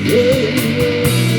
Yeah.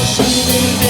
Should be there.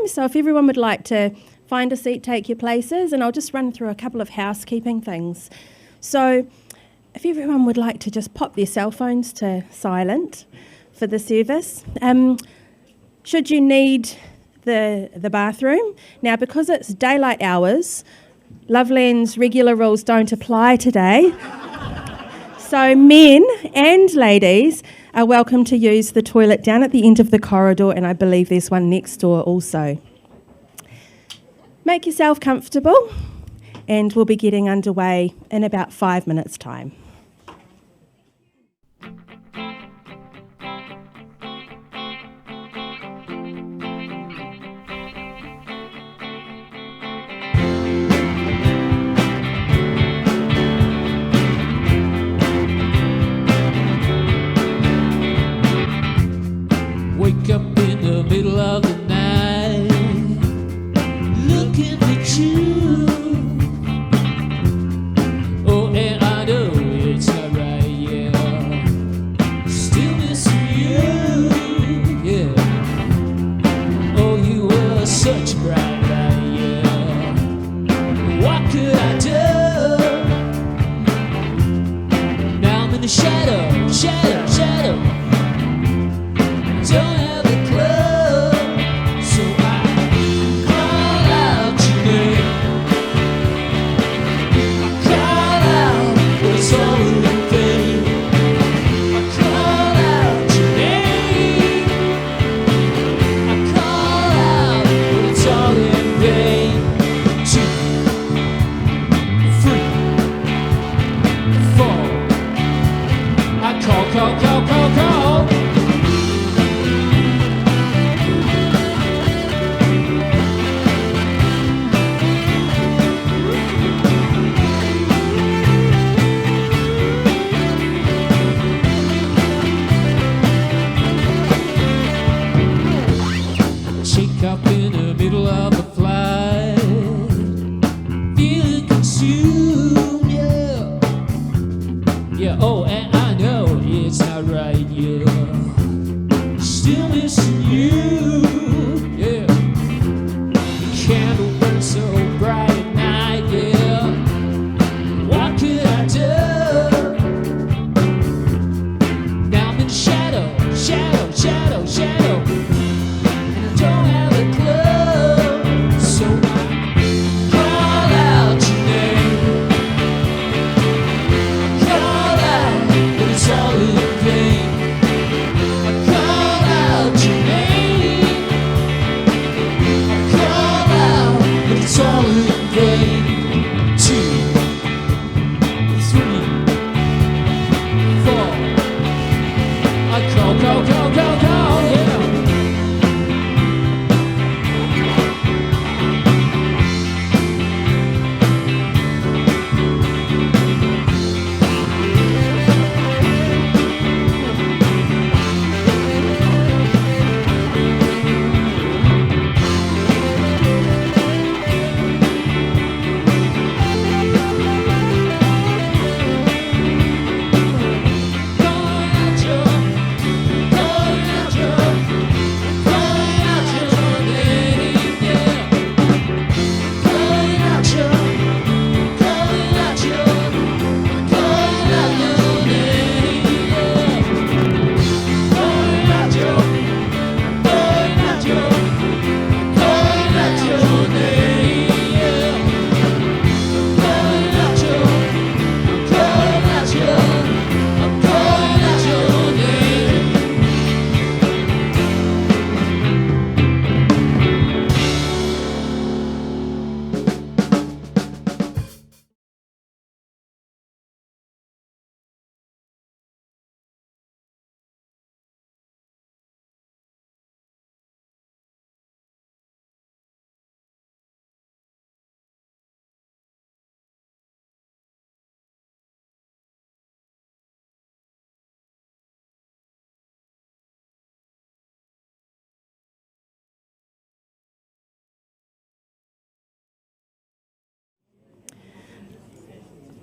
So if everyone would like to find a seat, take your places, and I'll just run through a couple of housekeeping things. So if everyone would like to just pop their cell phones to silent for the service. Should you need the bathroom, now because it's daylight hours, Lovelands regular rules don't apply today. So men and ladies are welcome to use the toilet down at the end of the corridor, and I believe there's one next door also. Make yourself comfortable, and we'll be getting underway in about 5 minutes' time. Wake up in the middle of the night, looking at you. Oh, and I know it's not right, yeah. Still missing you, yeah. Oh, you were such a bright light, yeah. What could I do? Now I'm in the shadow, shadow, shadow. Don't have a clue, so I call out your name. I call out, but it's all in vain. I call out your name. I call out, but it's all in vain. 2, 3, 4. I call, call, call, call, call. Up in the middle of the flight, feeling consumed, yeah. Yeah, oh, and I know it's not right, yeah. Still missing you, yeah. The candle burns so bright at night, yeah. What could I do? Now I'm in shadow, shadow, shadow, shadow. Don't have a clue, so I call out your name. I call out, but it's all in vain. I call out your name. I call out, but it's all in vain. 2, 3, 4. I call, call, call, call, call, yeah.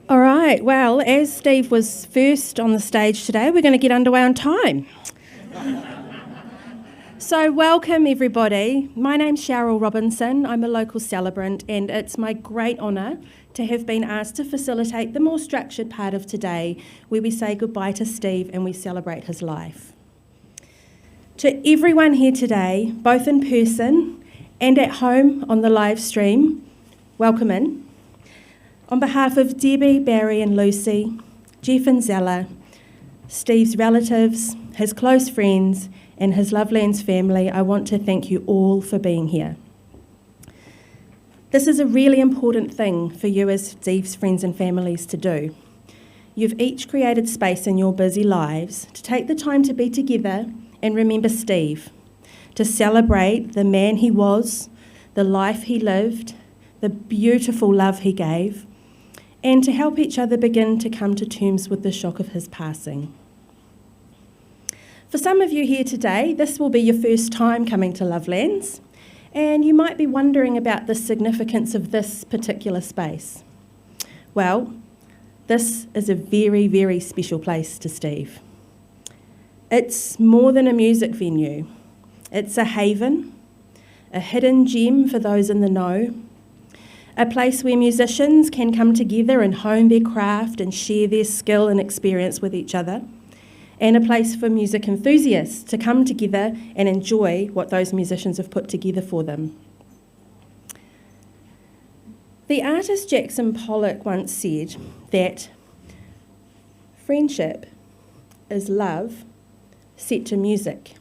All right, well, as Steve was first on the stage today, we're going to get underway on time. So welcome everybody. My name's Charyl Robinson. I'm a local celebrant and it's my great honour to have been asked to facilitate the more structured part of today where we say goodbye to Steve and we celebrate his life. To everyone here today, both in person and at home on the live stream, welcome in. On behalf of Debbie, Barry and Lucy, Jeff and Zella, Steve's relatives, his close friends and his Lovelands family, I want to thank you all for being here. This is a really important thing for you as Steve's friends and families to do. You've each created space in your busy lives to take the time to be together and remember Steve, to celebrate the man he was, the life he lived, the beautiful love he gave, and to help each other begin to come to terms with the shock of his passing. For some of you here today, this will be your first time coming to Lovelands, and you might be wondering about the significance of this particular space. Well, this is a very, very special place to Steve. It's more than a music venue. It's a haven, a hidden gem for those in the know, a place where musicians can come together and hone their craft and share their skill and experience with each other, and a place for music enthusiasts to come together and enjoy what those musicians have put together for them. The artist Jackson Pollock once said that friendship is love set to music.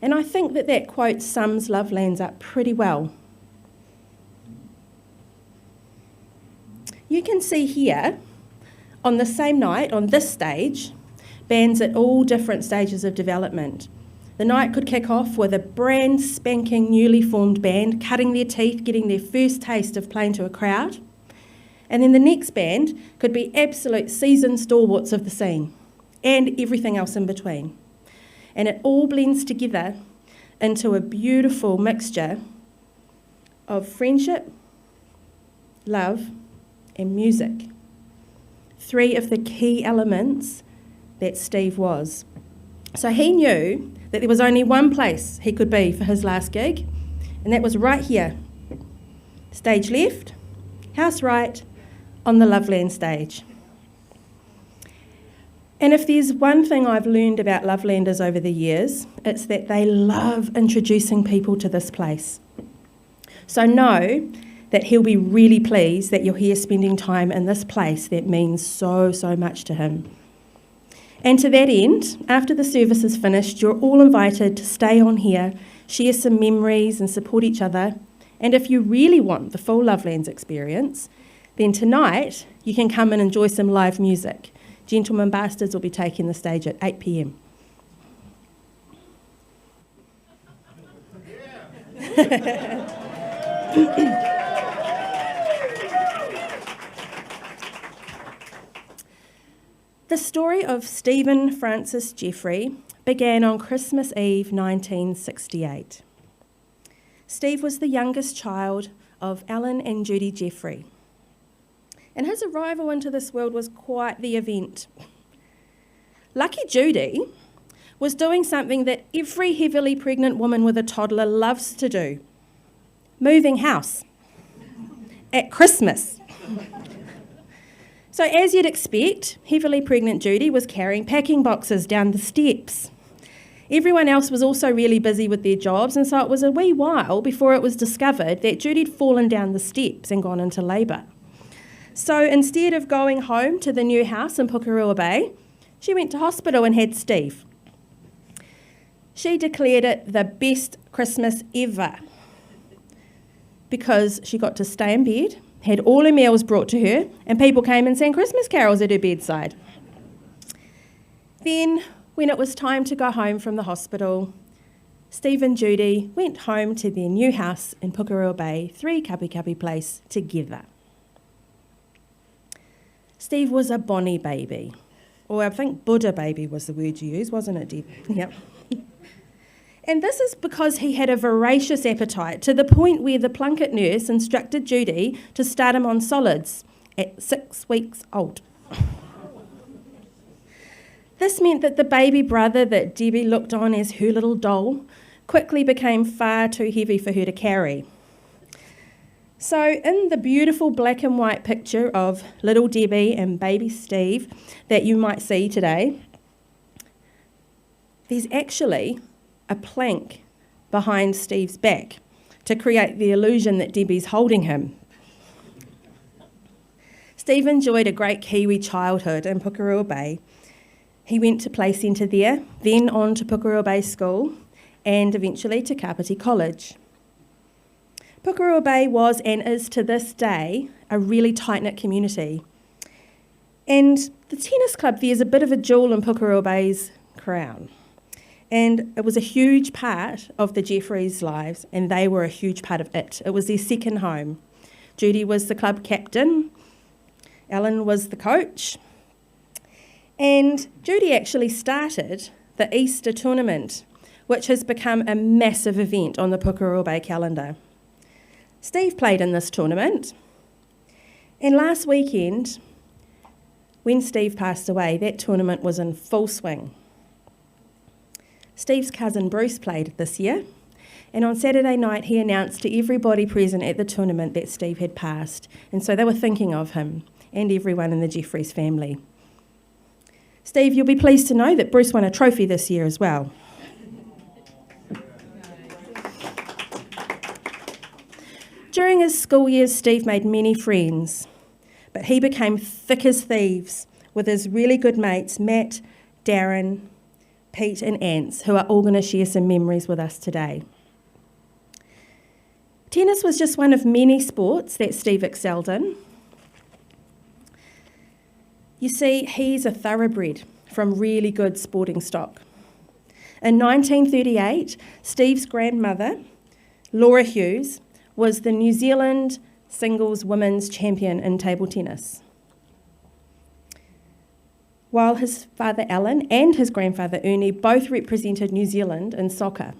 And I think that that quote sums Lovelands up pretty well. You can see here, on the same night, on this stage, bands at all different stages of development. The night could kick off with a brand spanking newly formed band cutting their teeth, getting their first taste of playing to a crowd. And then the next band could be absolute seasoned stalwarts of the scene and everything else in between. And it all blends together into a beautiful mixture of friendship, love, and music. Three of the key elements that Steve was. So he knew that there was only one place he could be for his last gig, and that was right here. Stage left, house right, on the Loveland stage. And if there's one thing I've learned about Lovelanders over the years, it's that they love introducing people to this place. So know that he'll be really pleased that you're here spending time in this place that means so, so much to him. And to that end, after the service is finished, you're all invited to stay on here, share some memories and support each other. And if you really want the full Lovelands experience, then tonight you can come and enjoy some live music. Gentlemen Bastards will be taking the stage at 8 p.m. The story of Stephen Francis Jeffery began on Christmas Eve 1968. Steve was the youngest child of Alan and Judy Jeffery, and his arrival into this world was quite the event. Lucky Judy was doing something that every heavily pregnant woman with a toddler loves to do: moving house at Christmas. So as you'd expect, heavily pregnant Judy was carrying packing boxes down the steps. Everyone else was also really busy with their jobs, and so it was a wee while before it was discovered that Judy'd fallen down the steps and gone into labour. So instead of going home to the new house in Pukerua Bay, she went to hospital and had Steve. She declared it the best Christmas ever because she got to stay in bed, had all her meals brought to her, and people came and sang Christmas carols at her bedside. Then, when it was time to go home from the hospital, Steve and Judy went home to their new house in Pukerua Bay, 3 Kapi Place, together. Steve was a bonny baby, or I think Buddha baby was the word you used, wasn't it, Deb? Yep. And this is because he had a voracious appetite, to the point where the Plunket nurse instructed Judy to start him on solids at 6 weeks old. This meant that the baby brother that Debbie looked on as her little doll quickly became far too heavy for her to carry. So in the beautiful black and white picture of little Debbie and baby Steve that you might see today, there's actually a plank behind Steve's back to create the illusion that Debbie's holding him. Steve enjoyed a great Kiwi childhood in Pukerua Bay. He went to play centre there, then on to Pukerua Bay School, and eventually to Kapiti College. Pukerua Bay was and is to this day a really tight-knit community. And the tennis club there is a bit of a jewel in Pukerua Bay's crown. And it was a huge part of the Jeffrys' lives, and they were a huge part of it. It was their second home. Judy was the club captain, Alan was the coach, and Judy actually started the Easter tournament, which has become a massive event on the Pukerua Bay calendar. Steve played in this tournament, and last weekend, when Steve passed away, that tournament was in full swing. Steve's cousin Bruce played this year, and on Saturday night he announced to everybody present at the tournament that Steve had passed, and so they were thinking of him and everyone in the Jeffrys family. Steve, you'll be pleased to know that Bruce won a trophy this year as well. During his school years, Steve made many friends, but he became thick as thieves with his really good mates, Matt, Darryn, Pete and Ants, who are all going to share some memories with us today. Tennis was just one of many sports that Steve excelled in. You see, he's a thoroughbred from really good sporting stock. In 1938, Steve's grandmother, Laura Hughes, was the New Zealand singles women's champion in table tennis, while his father Alan and his grandfather Ernie both represented New Zealand in soccer.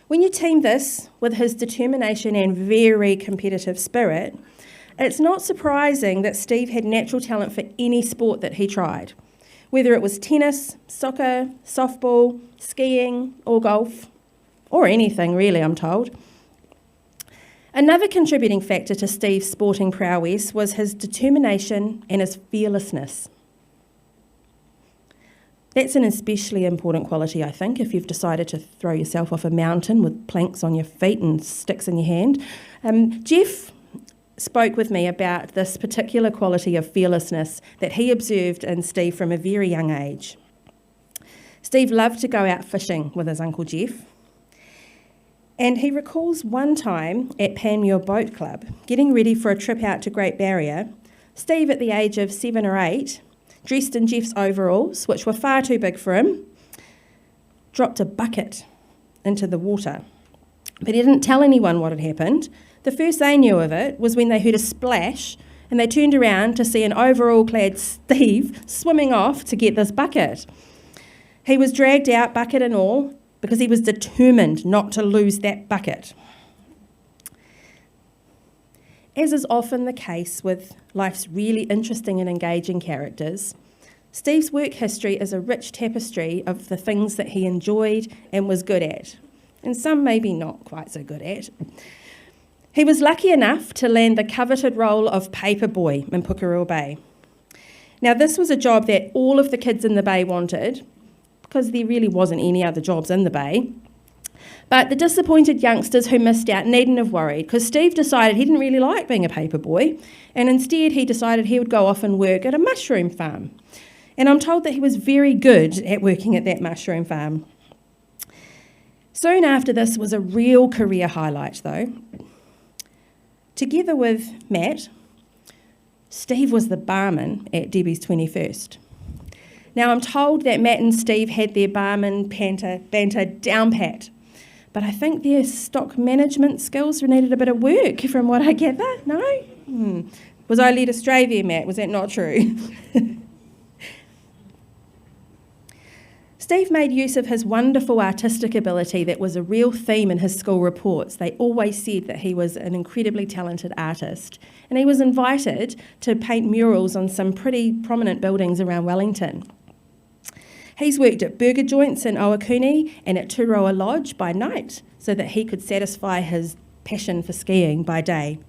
When you team this with his determination and very competitive spirit, it's not surprising that Steve had natural talent for any sport that he tried, whether it was tennis, soccer, softball, skiing, or golf, or anything really, I'm told. Another contributing factor to Steve's sporting prowess was his determination and his fearlessness. That's an especially important quality, I think, if you've decided to throw yourself off a mountain with planks on your feet and sticks in your hand. Jeff spoke with me about this particular quality of fearlessness that he observed in Steve from a very young age. Steve loved to go out fishing with his Uncle Jeff, and he recalls one time at Panmure Boat Club, getting ready for a trip out to Great Barrier, Steve, at the age of 7 or 8, dressed in Jeff's overalls, which were far too big for him, dropped a bucket into the water. But he didn't tell anyone what had happened. The first they knew of it was when they heard a splash and they turned around to see an overall-clad Steve swimming off to get this bucket. He was dragged out, bucket and all, because he was determined not to lose that bucket. As is often the case with life's really interesting and engaging characters, Steve's work history is a rich tapestry of the things that he enjoyed and was good at, and some maybe not quite so good at. He was lucky enough to land the coveted role of paper boy in Pukerua Bay. Now, this was a job that all of the kids in the bay wanted, because there really wasn't any other jobs in the bay. But the disappointed youngsters who missed out needn't have worried, because Steve decided he didn't really like being a paper boy, and instead he decided he would go off and work at a mushroom farm. And I'm told that he was very good at working at that mushroom farm. Soon after this was a real career highlight, though. Together with Matt, Steve was the barman at Debbie's 21st. Now, I'm told that Matt and Steve had their barman banter down pat, but I think their stock management skills needed a bit of work, from what I gather. No? Was I led astray there, Matt? Was that not true? Steve made use of his wonderful artistic ability that was a real theme in his school reports. They always said that he was an incredibly talented artist. And he was invited to paint murals on some pretty prominent buildings around Wellington. He's worked at burger joints in Owakuni and at Turoa Lodge by night so that he could satisfy his passion for skiing by day.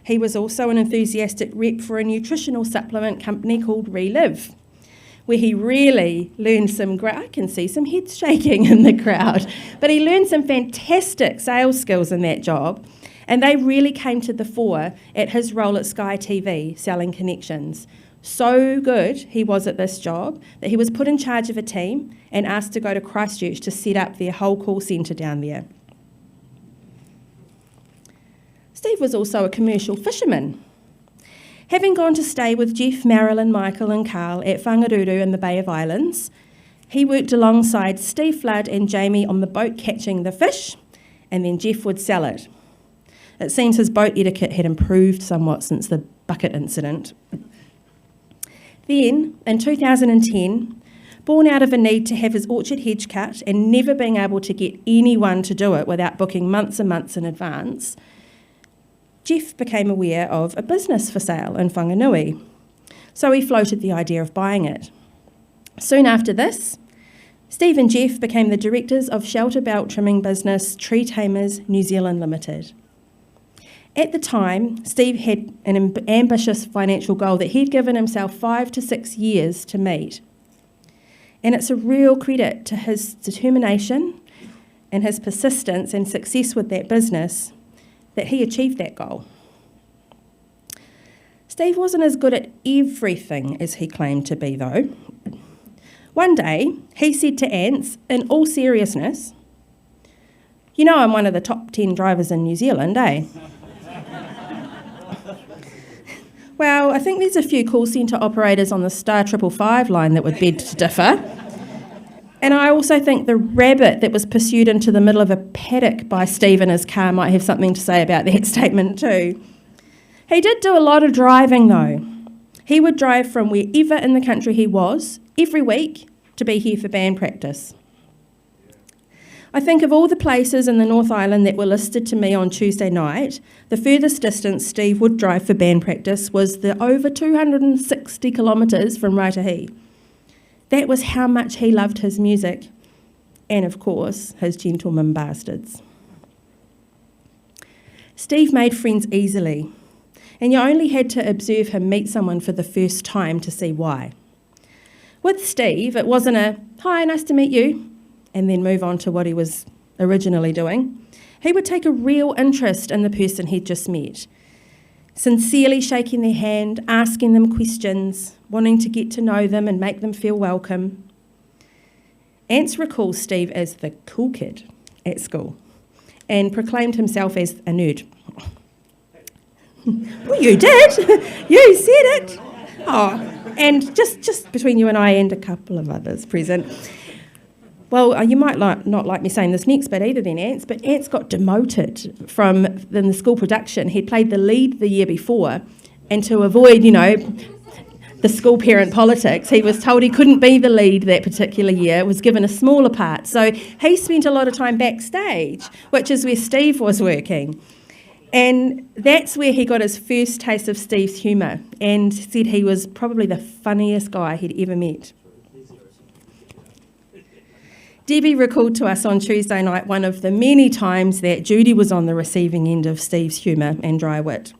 He was also an enthusiastic rep for a nutritional supplement company called Relive, where he really learned I can see some heads shaking in the crowd, but he learned some fantastic sales skills in that job, and they really came to the fore at his role at Sky TV, selling connections. So good he was at this job that he was put in charge of a team and asked to go to Christchurch to set up their whole call centre down there. Steve was also a commercial fisherman. Having gone to stay with Jeff, Marilyn, Michael and Carl at Whangaruru in the Bay of Islands, he worked alongside Steve Flood and Jamie on the boat catching the fish, and then Jeff would sell it. It seems his boat etiquette had improved somewhat since the bucket incident. Then, in 2010, born out of a need to have his orchard hedge cut and never being able to get anyone to do it without booking months and months in advance, Jeff became aware of a business for sale in Whanganui, so he floated the idea of buying it. Soon after this, Steve and Jeff became the directors of shelter belt trimming business Tree Tamers New Zealand Limited. At the time, Steve had an ambitious financial goal that he'd given himself 5 to 6 years to meet. And it's a real credit to his determination and his persistence and success with that business that he achieved that goal. Steve wasn't as good at everything as he claimed to be, though. One day, he said to Ants, in all seriousness, "You know I'm one of the top 10 drivers in New Zealand, eh?" Well, I think there's a few call centre operators on the Star 555 line that would beg to differ. And I also think the rabbit that was pursued into the middle of a paddock by Steve in his car might have something to say about that statement too. He did do a lot of driving though. He would drive from wherever in the country he was, every week, to be here for band practice. I think of all the places in the North Island that were listed to me on Tuesday night, the furthest distance Steve would drive for band practice was the over 260 kilometres from Raitahi. That was how much he loved his music, and of course, his gentleman bastards. Steve made friends easily, and you only had to observe him meet someone for the first time to see why. With Steve, it wasn't a, "Hi, nice to meet you," and then move on to what he was originally doing. He would take a real interest in the person he'd just met, sincerely shaking their hand, asking them questions, wanting to get to know them and make them feel welcome. Ants recalls Steve as the cool kid at school and proclaimed himself as a nerd. Well, you did. You said it. Oh, and just between you and I and a couple of others present. Well, you might not like me saying this next bit either then, Ants, but Ants got demoted from in the school production. He'd played the lead the year before, and to avoid, the school parent politics, he was told he couldn't be the lead that particular year, was given a smaller part. So he spent a lot of time backstage, which is where Steve was working. And that's where he got his first taste of Steve's humour and said he was probably the funniest guy he'd ever met. Debbie recalled to us on Tuesday night one of the many times that Judy was on the receiving end of Steve's humour and dry wit.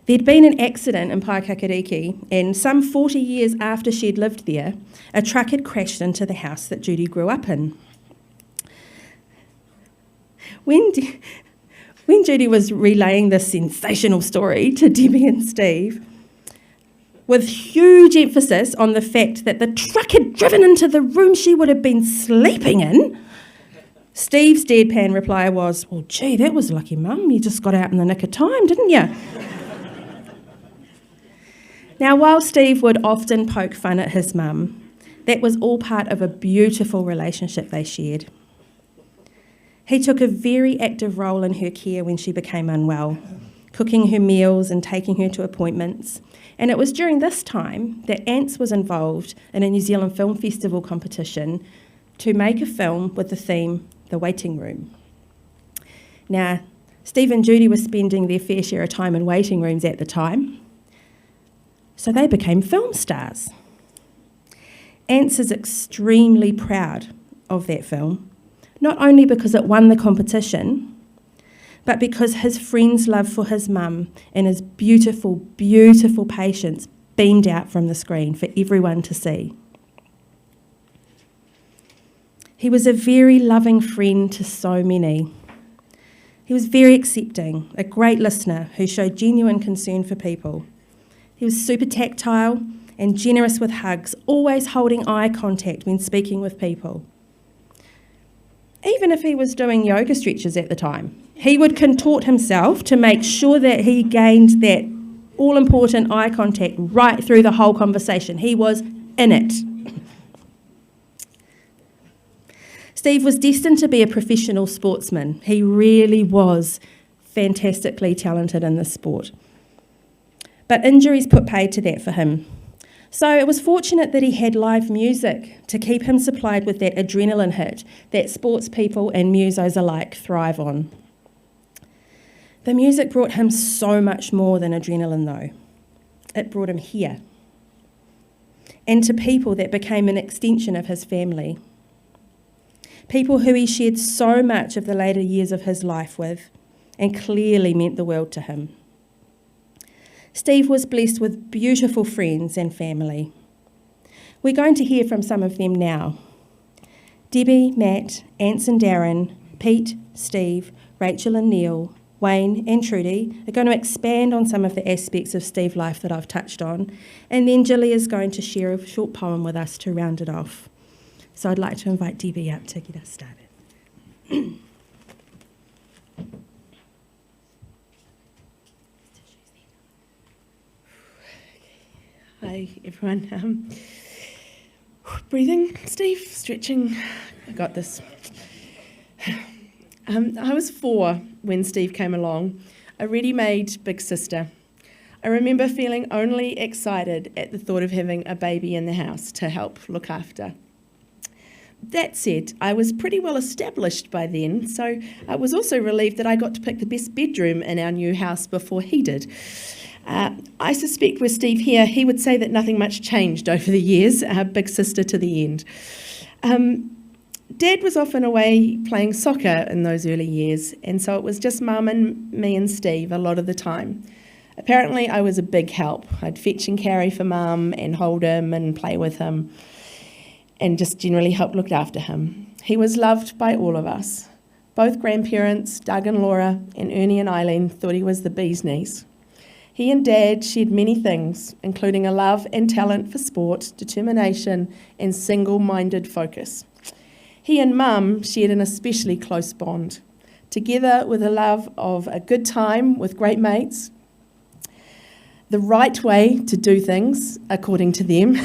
There'd been an accident in Paekakariki, and some 40 years after she'd lived there, a truck had crashed into the house that Judy grew up in. When Judy was relaying this sensational story to Debbie and Steve, with huge emphasis on the fact that the truck had driven into the room she would have been sleeping in, Steve's deadpan reply was, "Well, gee, that was lucky, Mum. You just got out in the nick of time, didn't you?" Now, while Steve would often poke fun at his mum, that was all part of a beautiful relationship they shared. He took a very active role in her care when she became unwell, cooking her meals and taking her to appointments. And it was during this time that Ants was involved in a New Zealand Film Festival competition to make a film with the theme, The Waiting Room. Now, Steve and Judy were spending their fair share of time in waiting rooms at the time, so they became film stars. Ants is extremely proud of that film, not only because it won the competition, but because his friend's love for his mum and his beautiful, beautiful patience beamed out from the screen for everyone to see. He was a very loving friend to so many. He was very accepting, a great listener who showed genuine concern for people. He was super tactile and generous with hugs, always holding eye contact when speaking with people. Even if he was doing yoga stretches at the time, he would contort himself to make sure that he gained that all-important eye contact right through the whole conversation. He was in it. Steve was destined to be a professional sportsman. He really was fantastically talented in this sport. But injuries put paid to that for him. So it was fortunate that he had live music to keep him supplied with that adrenaline hit that sports people and musos alike thrive on. The music brought him so much more than adrenaline, though. It brought him here, and to people that became an extension of his family. People who he shared so much of the later years of his life with, and clearly meant the world to him. Steve was blessed with beautiful friends and family. We're going to hear from some of them now. Debbie, Matt, Ants and Darryn, Pete, Steve, Rachel and Neil, Wayne and Trudy are going to expand on some of the aspects of Steve's life that I've touched on, and then Gilly is going to share a short poem with us to round it off. So I'd like to invite Debbie up to get us started. Hi, everyone. Breathing, Steve, stretching. I got this. I was 4 when Steve came along, a ready-made big sister. I remember feeling only excited at the thought of having a baby in the house to help look after. That said, I was pretty well established by then, so I was also relieved that I got to pick the best bedroom in our new house before he did. I suspect with Steve here, he would say that nothing much changed over the years, big sister to the end. Dad was often away playing soccer in those early years, and so it was just Mum and me and Steve a lot of the time. Apparently I was a big help. I'd fetch and carry for Mum and hold him and play with him and just generally help look after him. He was loved by all of us. Both grandparents, Doug and Laura, and Ernie and Eileen thought he was the bee's knees. He and Dad shared many things, including a love and talent for sport, determination, and single-minded focus. He and Mum shared an especially close bond, together with a love of a good time with great mates, the right way to do things, according to them,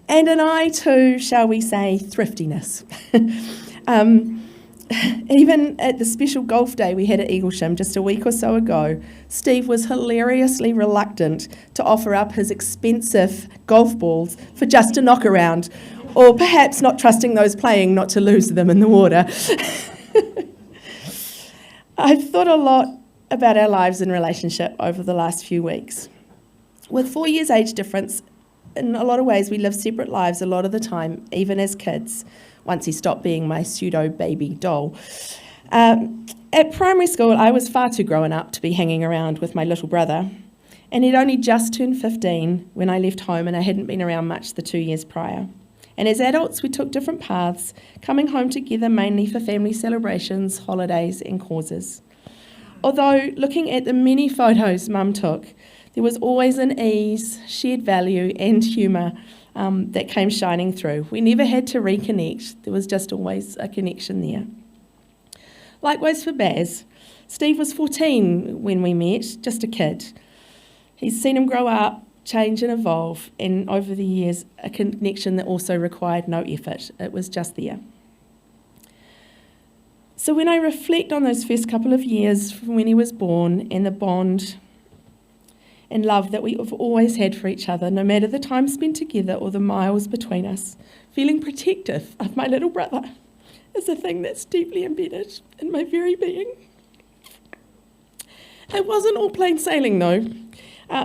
and an eye to, shall we say, thriftiness. Even at the special golf day we had at Eaglesham just a week or so ago, Steve was hilariously reluctant to offer up his expensive golf balls for just a knock-around, or perhaps not trusting those playing not to lose them in the water. I've thought a lot about our lives and relationship over the last few weeks. With 4 years age difference, in a lot of ways we live separate lives a lot of the time, even as kids, once he stopped being my pseudo-baby doll. At primary school, I was far too grown up to be hanging around with my little brother, and he'd only just turned 15 when I left home, and I hadn't been around much the 2 years prior. And as adults, we took different paths, coming home together mainly for family celebrations, holidays and causes. Although, looking at the many photos Mum took, there was always an ease, shared value and humour that came shining through. We never had to reconnect. There was just always a connection there. Likewise for Baz. Steve was 14 when we met, just a kid. He's seen him grow up, change and evolve, and over the years, a connection that also required no effort. It was just there. So when I reflect on those first couple of years from when he was born and the bond and love that we have always had for each other, no matter the time spent together or the miles between us, feeling protective of my little brother is a thing that's deeply embedded in my very being. It wasn't all plain sailing though.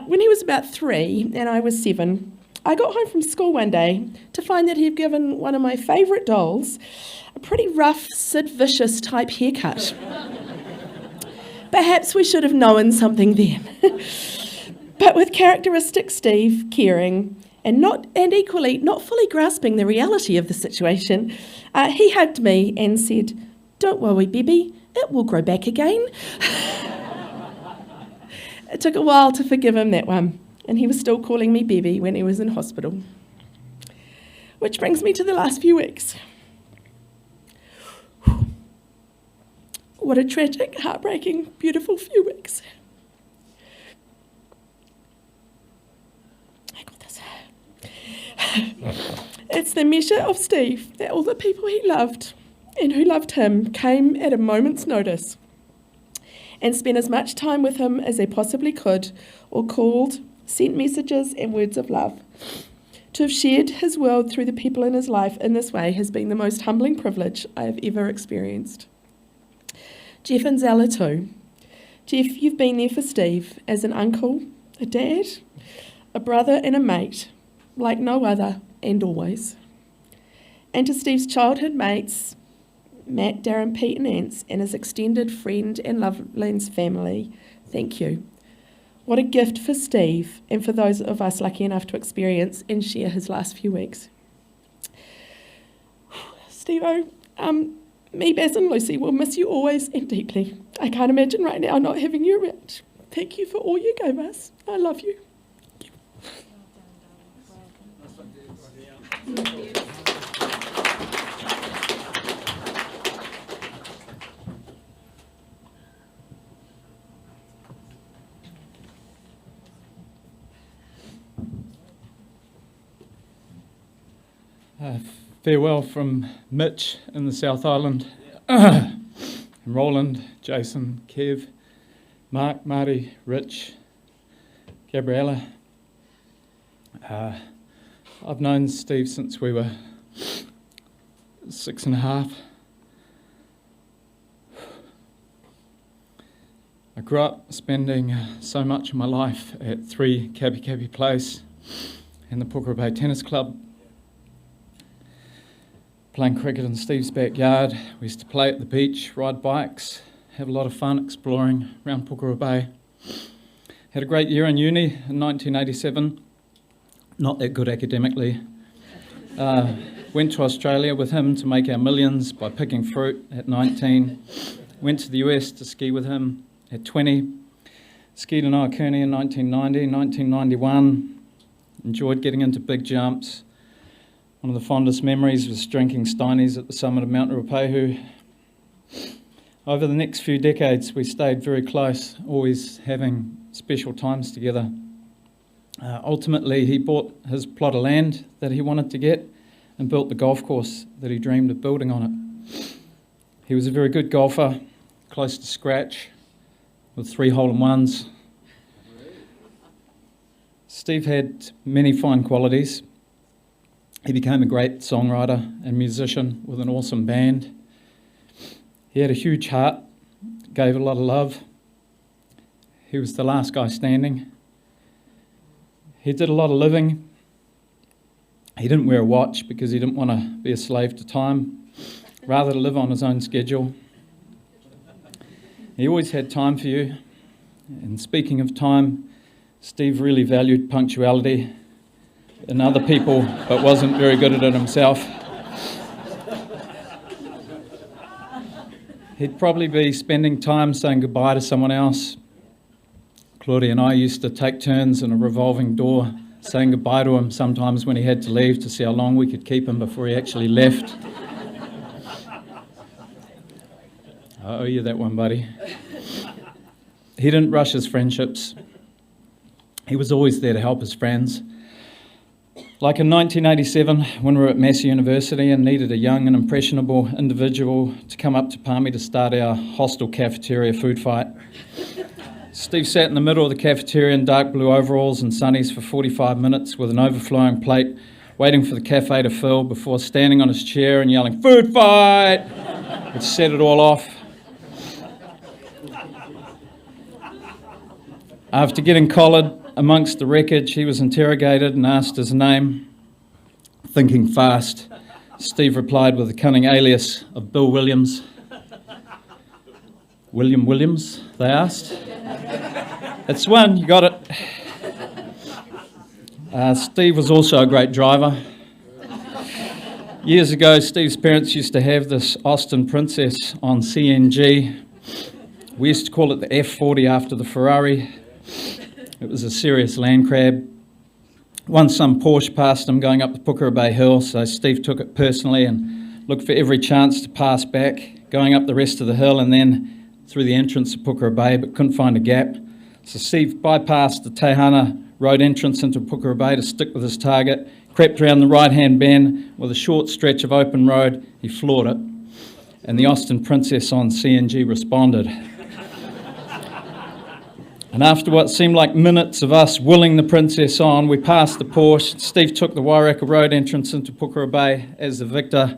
When he was about 3 and I was 7, I got home from school one day to find that he'd given one of my favourite dolls a pretty rough Sid Vicious type haircut. Perhaps we should have known something then. But with characteristic Steve, caring and equally not fully grasping the reality of the situation, he hugged me and said, "Don't worry, baby, it will grow back again." It took a while to forgive him that one, and he was still calling me baby when he was in hospital. Which brings me to the last few weeks. What a tragic, heartbreaking, beautiful few weeks. I got this. It's the measure of Steve that all the people he loved and who loved him came at a moment's notice and spent as much time with him as they possibly could, or called, sent messages and words of love. To have shared his world through the people in his life in this way has been the most humbling privilege I have ever experienced. Jeff and Zella too. Jeff, you've been there for Steve as an uncle, a dad, a brother and a mate, like no other and always. And to Steve's childhood mates, Matt, Darryn, Pete and Ants, and his extended friend and Lovelands family, thank you. What a gift for Steve and for those of us lucky enough to experience and share his last few weeks. Steve-o, me, Baz and Lucy will miss you always and deeply. I can't imagine right now not having you around. Thank you for all you gave us. I love you. Farewell from Mitch in the South Island, and Roland, Jason, Kev, Mark, Marty, Rich, Gabriella. I've known Steve since we were 6.5. I grew up spending so much of my life at 3 Cabby Place and the Pukera Bay Tennis Club, playing cricket in Steve's backyard. We used to play at the beach, ride bikes, have a lot of fun exploring around Pukera Bay. Had a great year in uni in 1987, not that good academically. Went to Australia with him to make our millions by picking fruit at 19. Went to the US to ski with him at 20. Skied in Iokuni in 1990, 1991. Enjoyed getting into big jumps. One of the fondest memories was drinking Steinies at the summit of Mount Ruapehu. Over the next few decades, we stayed very close, always having special times together. Ultimately, he bought his plot of land that he wanted to get and built the golf course that he dreamed of building on it. He was a very good golfer, close to scratch, with 3 hole-in-ones. Steve had many fine qualities. He became a great songwriter and musician with an awesome band. He had a huge heart, gave a lot of love. He was the last guy standing. He did a lot of living. He didn't wear a watch because he didn't want to be a slave to time, rather to live on his own schedule. He always had time for you. And speaking of time, Steve really valued punctuality in other people, but wasn't very good at it himself. He'd probably be spending time saying goodbye to someone else. Claudia and I used to take turns in a revolving door, saying goodbye to him sometimes when he had to leave to see how long we could keep him before he actually left. I owe you that one, buddy. He didn't rush his friendships. He was always there to help his friends. Like in 1987, when we were at Massey University and needed a young and impressionable individual to come up to Parminter to start our hostel cafeteria food fight. Steve sat in the middle of the cafeteria in dark blue overalls and sunnies for 45 minutes with an overflowing plate, waiting for the cafe to fill before standing on his chair and yelling, "Food fight!" which set it all off. After getting collared amongst the wreckage, he was interrogated and asked his name. Thinking fast, Steve replied with the cunning alias of Bill Williams. "William Williams?" they asked. "That's one, you got it." Steve was also a great driver. Years ago, Steve's parents used to have this Austin Princess on CNG. We used to call it the F40 after the Ferrari. It was a serious land crab. Once some Porsche passed him going up the Puckery Bay Hill, so Steve took it personally and looked for every chance to pass back, going up the rest of the hill and then through the entrance of Puckery Bay, but couldn't find a gap. So Steve bypassed the Tehana road entrance into Puckery Bay to stick with his target, crept around the right-hand bend with a short stretch of open road. He floored it, and the Austin Princess on CNG responded. And after what seemed like minutes of us willing the Princess on, we passed the Porsche. Steve took the Wairaka Road entrance into Puckery Bay as the victor.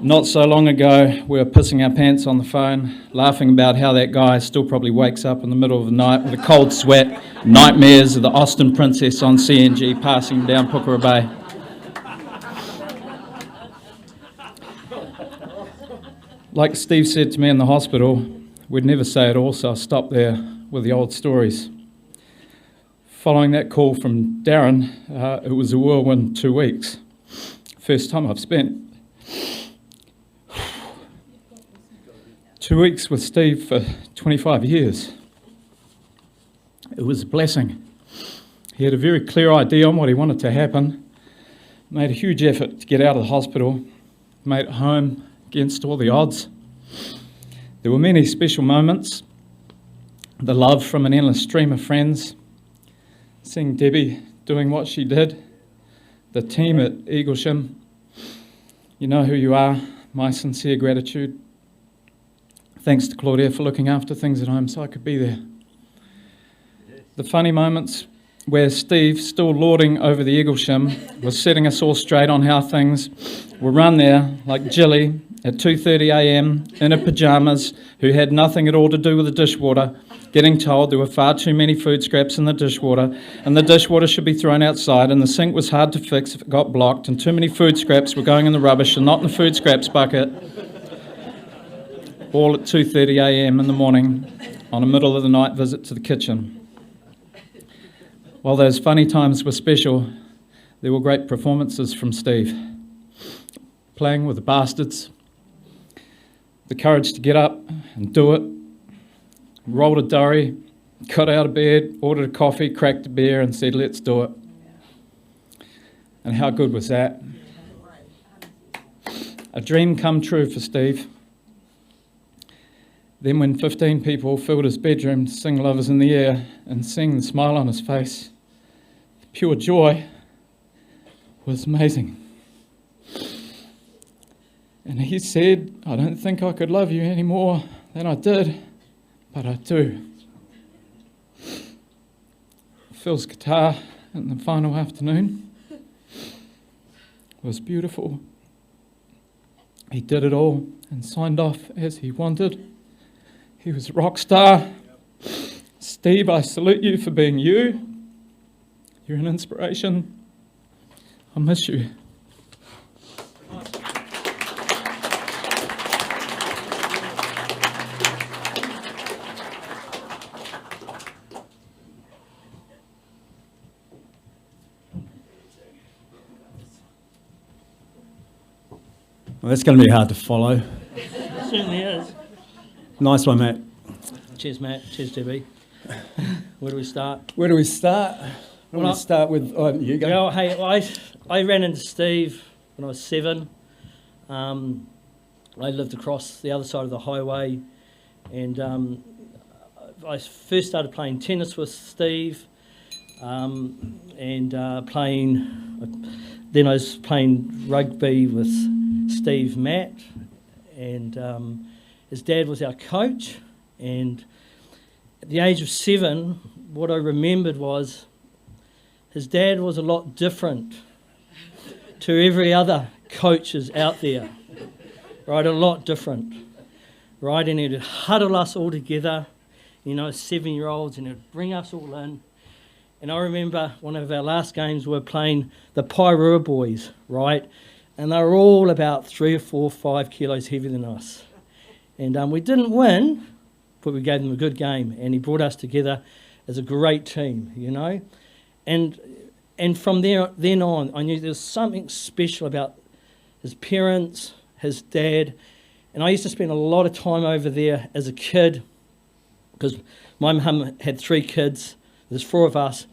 Not so long ago, we were pissing our pants on the phone, laughing about how that guy still probably wakes up in the middle of the night with a cold sweat, nightmares of the Austin Princess on CNG passing down Puckery Bay. Like Steve said to me in the hospital, we'd never say it all, so I'll stop there with the old stories. Following that call from Darryn, it was a whirlwind 2 weeks. First time I've spent 2 weeks with Steve for 25 years. It was a blessing. He had a very clear idea on what he wanted to happen, made a huge effort to get out of the hospital, made it home against all the odds. There were many special moments, the love from an endless stream of friends, seeing Debbie doing what she did, the team at Eaglesham. You know who you are, my sincere gratitude. Thanks to Claudia for looking after things at home so I could be there. The funny moments where Steve, still lording over the Eaglesham, was setting us all straight on how things were run there, like Gilly at 2:30 a.m. in her pyjamas, who had nothing at all to do with the dishwater, getting told there were far too many food scraps in the dishwater, and the dishwater should be thrown outside, and the sink was hard to fix if it got blocked, and too many food scraps were going in the rubbish and not in the food scraps bucket. All at 2:30 a.m. in the morning on a middle of the night visit to the kitchen. While those funny times were special, there were great performances from Steve. Playing with the bastards, the courage to get up and do it, rolled a durry, got out of bed, ordered a coffee, cracked a beer and said, "Let's do it." And how good was that? A dream come true for Steve. Then when 15 people filled his bedroom to sing "Love Is in the Air" and seeing the smile on his face, the pure joy was amazing. And he said, "I don't think I could love you any more than I did, but I do." Phil's guitar in the final afternoon was beautiful. He did it all and signed off as he wanted. He was a rock star. Steve, I salute you for being you. You're an inspiration. I miss you. Well, that's going to be hard to follow. It certainly is. Nice one, Matt. Cheers, Matt. Cheers, Debbie. Where do we start? Where do we start? Well, We start with you go. Well, hey, I ran into Steve when I was 7. I lived across the other side of the highway, and I first started playing tennis with Steve and playing. Then I was playing rugby with Steve Matt, and his dad was our coach. And at the age of 7, what I remembered was his dad was a lot different to every other coaches out there, right? A lot different, right? And he'd huddle us all together, 7-year-olds, and he'd bring us all in. And I remember one of our last games, we were playing the Pairua boys, right? And they were all about 3 or 4, 5 kilos heavier than us. And we didn't win, but we gave them a good game. And he brought us together as a great team, And from then on, I knew there was something special about his parents, his dad. And I used to spend a lot of time over there as a kid, because my mum had 3 kids. There's 4 of us,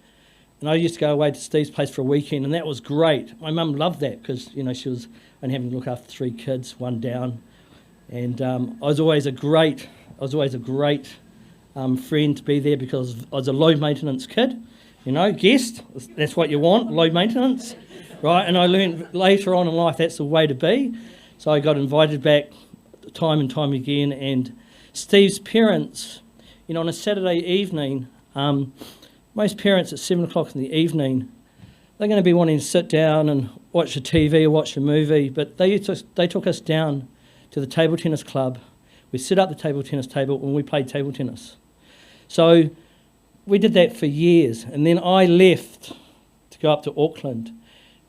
and I used to go away to Steve's place for a weekend, and that was great. My mum loved that because she was only having to look after 3 kids, 1 down, and I was always a great friend to be there because I was a low maintenance kid, guest. That's what you want, low maintenance, right? And I learned later on in life that's the way to be. So I got invited back time and time again, and Steve's parents, on a Saturday evening. Most parents at 7 o'clock in the evening, they're going to be wanting to sit down and watch a TV or watch a movie, but they took us down to the table tennis club. We set up the table tennis table and we played table tennis. So we did that for years, and then I left to go up to Auckland,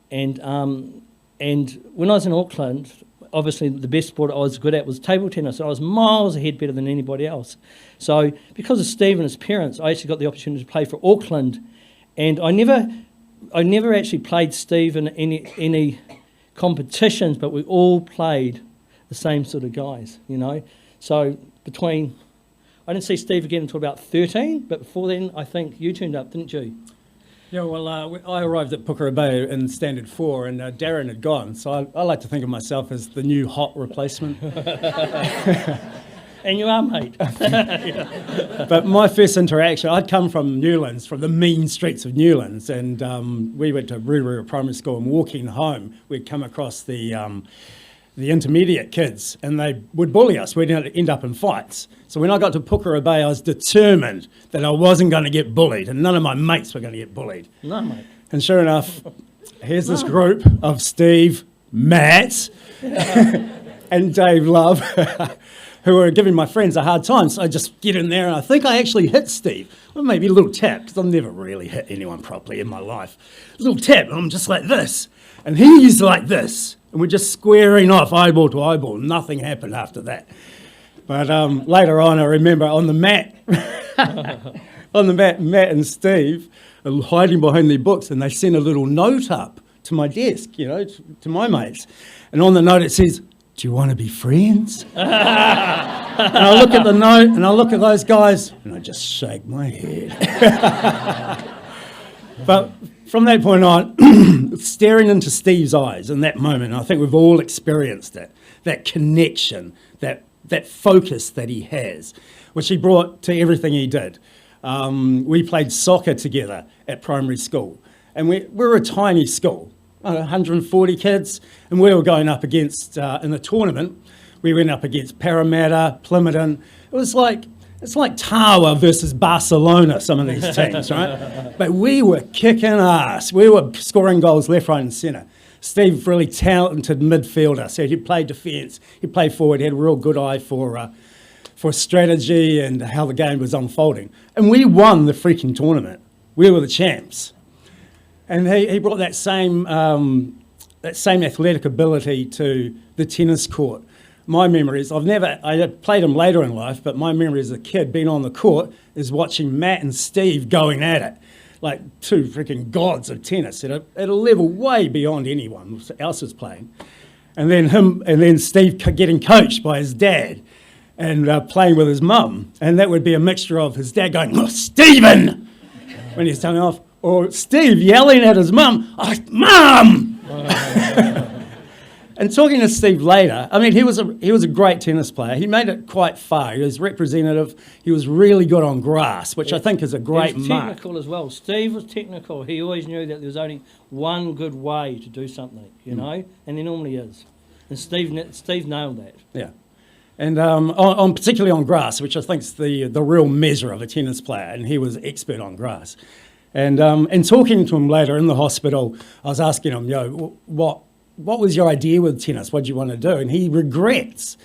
and when I was in Auckland, obviously the best sport I was good at was table tennis. I was miles ahead better than anybody else. So because of Steve and his parents, I actually got the opportunity to play for Auckland, and I never actually played Steve in any competitions, but we all played the same sort of guys, So I didn't see Steve again until about 13, but before then I think you turned up, didn't you? Yeah, well, I arrived at Pukekohe Bay in Standard 4 and Darryn had gone, so I like to think of myself as the new hot replacement. And you are, mate. But my first interaction, I'd come from Newlands, from the mean streets of Newlands, and we went to Woodward Primary School, and walking home, we'd come across the intermediate kids, and they would bully us. We'd end up in fights. So when I got to Pukekohe Bay, I was determined that I wasn't going to get bullied, and none of my mates were going to get bullied. No, mate. And sure enough, here's this group of Steve, Matt, and Dave Love, who were giving my friends a hard time. So I just get in there, and I think I actually hit Steve. Well, maybe a little tap, because I've never really hit anyone properly in my life. A little tap, and I'm just like this. And he's like this. And we're just squaring off eyeball to eyeball. Nothing happened after that. But later on, I remember on the mat, Matt and Steve are hiding behind their books, and they sent a little note up to my desk, to my mates. And on the note it says, "Do you want to be friends?" And I look at the note, and I look at those guys, and I just shake my head. But from that point on, staring into Steve's eyes in that moment, I think we've all experienced it, that connection, that focus that he has, which he brought to everything he did. We played soccer together at primary school, and we were a tiny school, 140 kids, and we were going up against, in the tournament, we went up against Parminter, Plymouton. It's like Tawa versus Barcelona, some of these teams, right? But we were kicking ass. We were scoring goals left, right and centre. Steve, really talented midfielder, so he played defence, he played forward, he had a real good eye for strategy and how the game was unfolding. And we won the freaking tournament. We were the champs. And he brought that same athletic ability to the tennis court. My memories, I played him later in life, but my memory as a kid being on the court is watching Matt and Steve going at it, like two freaking gods of tennis at a level way beyond anyone else was playing. And then Steve getting coached by his dad and playing with his mum. And that would be a mixture of his dad going, "Oh, Stephen!" when he's telling off, or Steve yelling at his mum, "Oh, Mum!" And talking to Steve later, I mean, he was a great tennis player. He made it quite far. He was representative. He was really good on grass, which I think is a great He was mark. technical as well. Steve was technical. He always knew that there was only one good way to do something, you know, and there normally is. And Steve nailed that. Yeah. And on particularly on grass, which I think is the real measure of a tennis player, and he was expert on grass. And talking to him later in the hospital, I was asking him, what was your idea with tennis? What did you want to do? And he regrets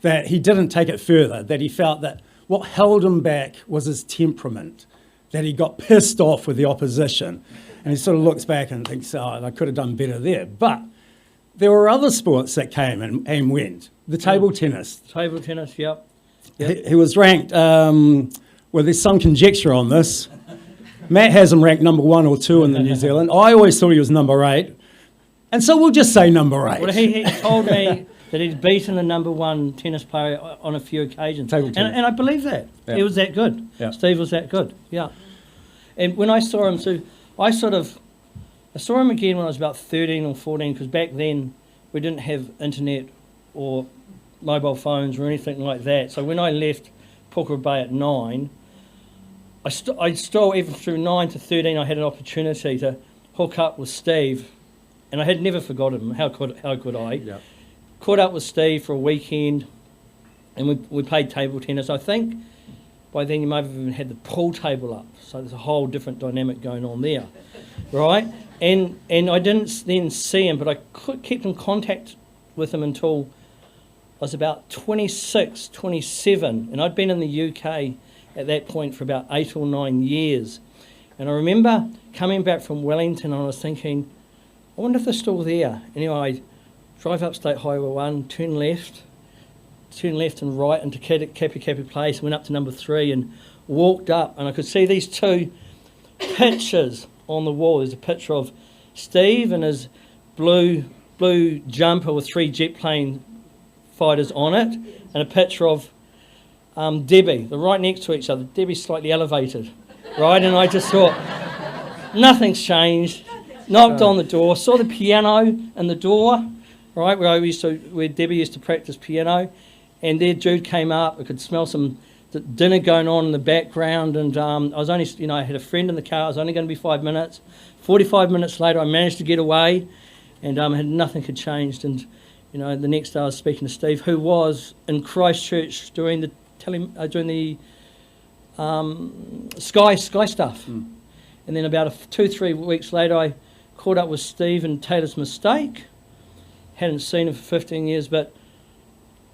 that he didn't take it further, that he felt that what held him back was his temperament, that he got pissed off with the opposition. And he sort of looks back and thinks, I could have done better there. But there were other sports that came and went. The table tennis. Table tennis, yep. He was ranked, well, there's some conjecture on this. Matt has him ranked number 1 or 2 in the New Zealand. I always thought he was number 8. And so we'll just say number 8. Well, he told me that he'd beaten the number 1 tennis player on a few occasions. Table tennis. And I believe that. Yeah. He was that good. Yeah. Steve was that good, yeah. And when I saw him, so I saw him again when I was about 13 or 14, because back then we didn't have internet or mobile phones or anything like that. So when I left Pukera Bay at 9, I still, even through 9 to 13, I had an opportunity to hook up with Steve. And I had never forgotten him. How could I? Yep. Caught up with Steve for a weekend, and we played table tennis. I think by then you might have even had the pool table up, so there's a whole different dynamic going on there, right? And I didn't then see him, but I kept in contact with him until I was about 26, 27, and I'd been in the UK at that point for about 8 or 9 years. And I remember coming back from Wellington, and I was thinking, I wonder if they're still there. Anyway, I drive up State Highway 1, turn left and right into Kapi Place, went up to number 3 and walked up, and I could see these 2 pictures on the wall. There's a picture of Steve in his blue jumper with 3 jet plane fighters on it, and a picture of Debbie. They're right next to each other. Debbie's slightly elevated, right? And I just thought, nothing's changed. Knocked on the door, saw the piano in the door, right, where Debbie used to practice piano, and there Jude came up. I could smell some dinner going on in the background, and I was only, I had a friend in the car. I was only going to be 5 minutes. 45 minutes later, I managed to get away, and nothing had changed. And the next day I was speaking to Steve, who was in Christchurch doing the Sky stuff, and then about 2-3 weeks later, I caught up with Steve in Taylor's Mistake. Hadn't seen him for 15 years, but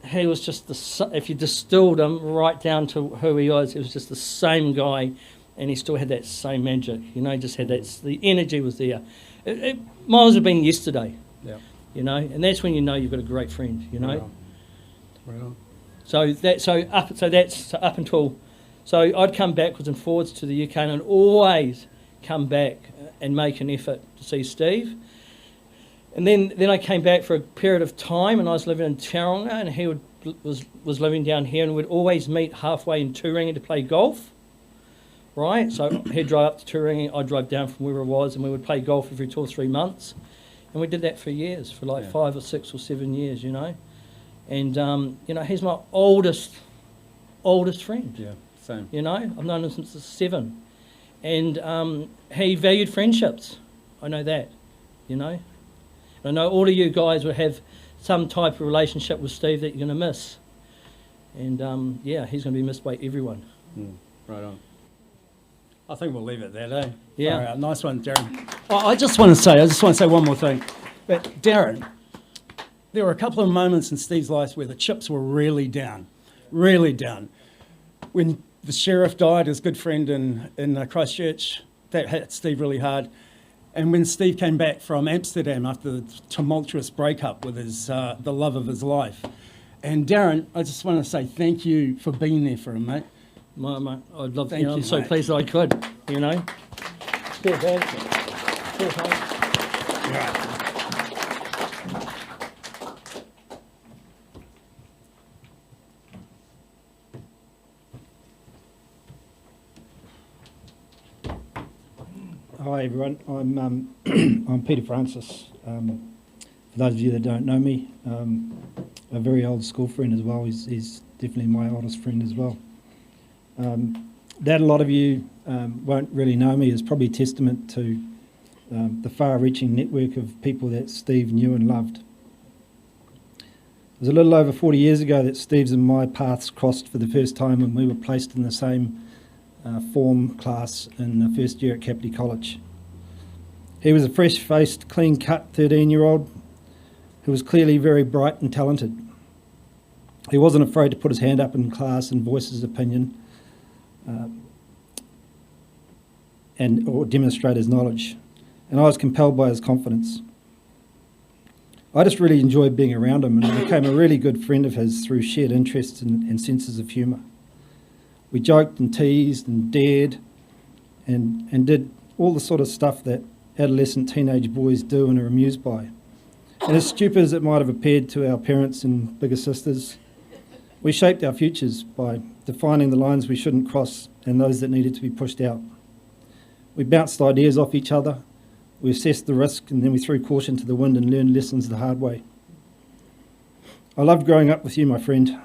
he was just if you distilled him right down to who he was just the same guy, and he still had that same magic. Just had that. The energy was there. It might as have been yesterday. Yeah. And that's when you've got a great friend. Right on. So up until I'd come backwards and forwards to the UK, and I'd always come back and make an effort to see Steve. And then I came back for a period of time, and I was living in Charyl, and he was living down here, and we'd always meet halfway in Turinga to play golf, right? So he'd drive up to Turinga, I'd drive down from where I was, and we would play golf every 2 or 3 months. And we did that for years, for 5 or 6 or 7 years, And, he's my oldest friend. Yeah, same. I've known him since I was 7. And he valued friendships. I know that, And I know all of you guys would have some type of relationship with Steve that you're going to miss. And, he's going to be missed by everyone. Right on. I think we'll leave it there, eh? Yeah. All right, nice one, Darryn. I just want to say one more thing. But Darryn, there were a couple of moments in Steve's life where the chips were really down. When the sheriff died, his good friend in Christchurch, that hit Steve really hard. And when Steve came back from Amsterdam after the tumultuous breakup with the love of his life. And Darryn, I just want to say thank you for being there for him, mate. Mate, I'd love to. Thank you, I'm so mate. pleased that I could. Cheers, Dad. Cheers, mate. Right. Hi everyone, I'm I'm Peter Francis, For those of you that don't know me, a very old school friend as well. He's definitely my oldest friend as well. That a lot of you won't really know me is probably testament to the far-reaching network of people that Steve knew and loved. It was a little over 40 years ago that Steve's and my paths crossed for the first time when we were placed in the same form class in the first year at Kapiti College. He was a fresh-faced, clean-cut 13-year-old who was clearly very bright and talented. He wasn't afraid to put his hand up in class and voice his opinion or demonstrate his knowledge, and I was compelled by his confidence. I just really enjoyed being around him, and I became a really good friend of his through shared interests and senses of humour. We joked and teased and dared and did all the sort of stuff that adolescent teenage boys do and are amused by. And as stupid as it might have appeared to our parents and bigger sisters, we shaped our futures by defining the lines we shouldn't cross and those that needed to be pushed out. We bounced ideas off each other, we assessed the risk, and then we threw caution to the wind and learned lessons the hard way. I loved growing up with you, my friend,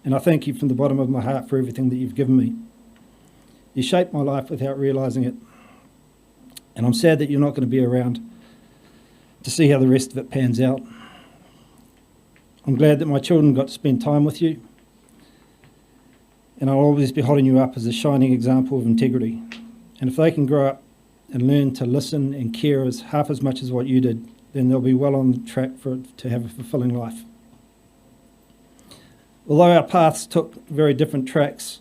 and I thank you from the bottom of my heart for everything that you've given me. You shaped my life without realising it, and I'm sad that you're not going to be around to see how the rest of it pans out. I'm glad that my children got to spend time with you, and I'll always be holding you up as a shining example of integrity. And if they can grow up and learn to listen and care as half as much as what you did, then they'll be well on track to have a fulfilling life. Although our paths took very different tracks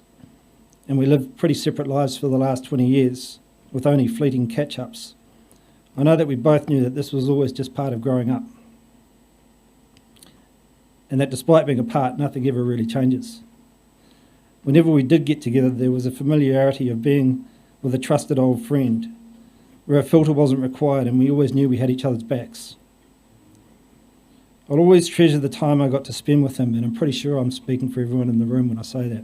and we lived pretty separate lives for the last 20 years with only fleeting catch-ups, I know that we both knew that this was always just part of growing up, and that despite being apart, nothing ever really changes. Whenever we did get together, there was a familiarity of being with a trusted old friend, where a filter wasn't required and we always knew we had each other's backs. I'll always treasure the time I got to spend with him, and I'm pretty sure I'm speaking for everyone in the room when I say that.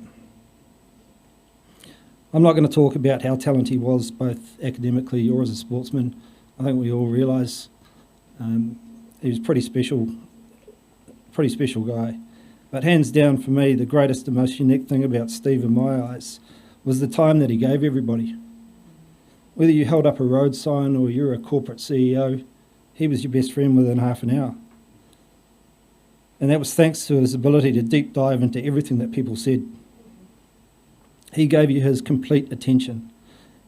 I'm not going to talk about how talented he was, both academically or as a sportsman. I think we all realise he was pretty special guy. But hands down for me, the greatest and most unique thing about Steve in my eyes was the time that he gave everybody. Whether you held up a road sign or you're a corporate CEO, he was your best friend within half an hour. And that was thanks to his ability to deep dive into everything that people said. He gave you his complete attention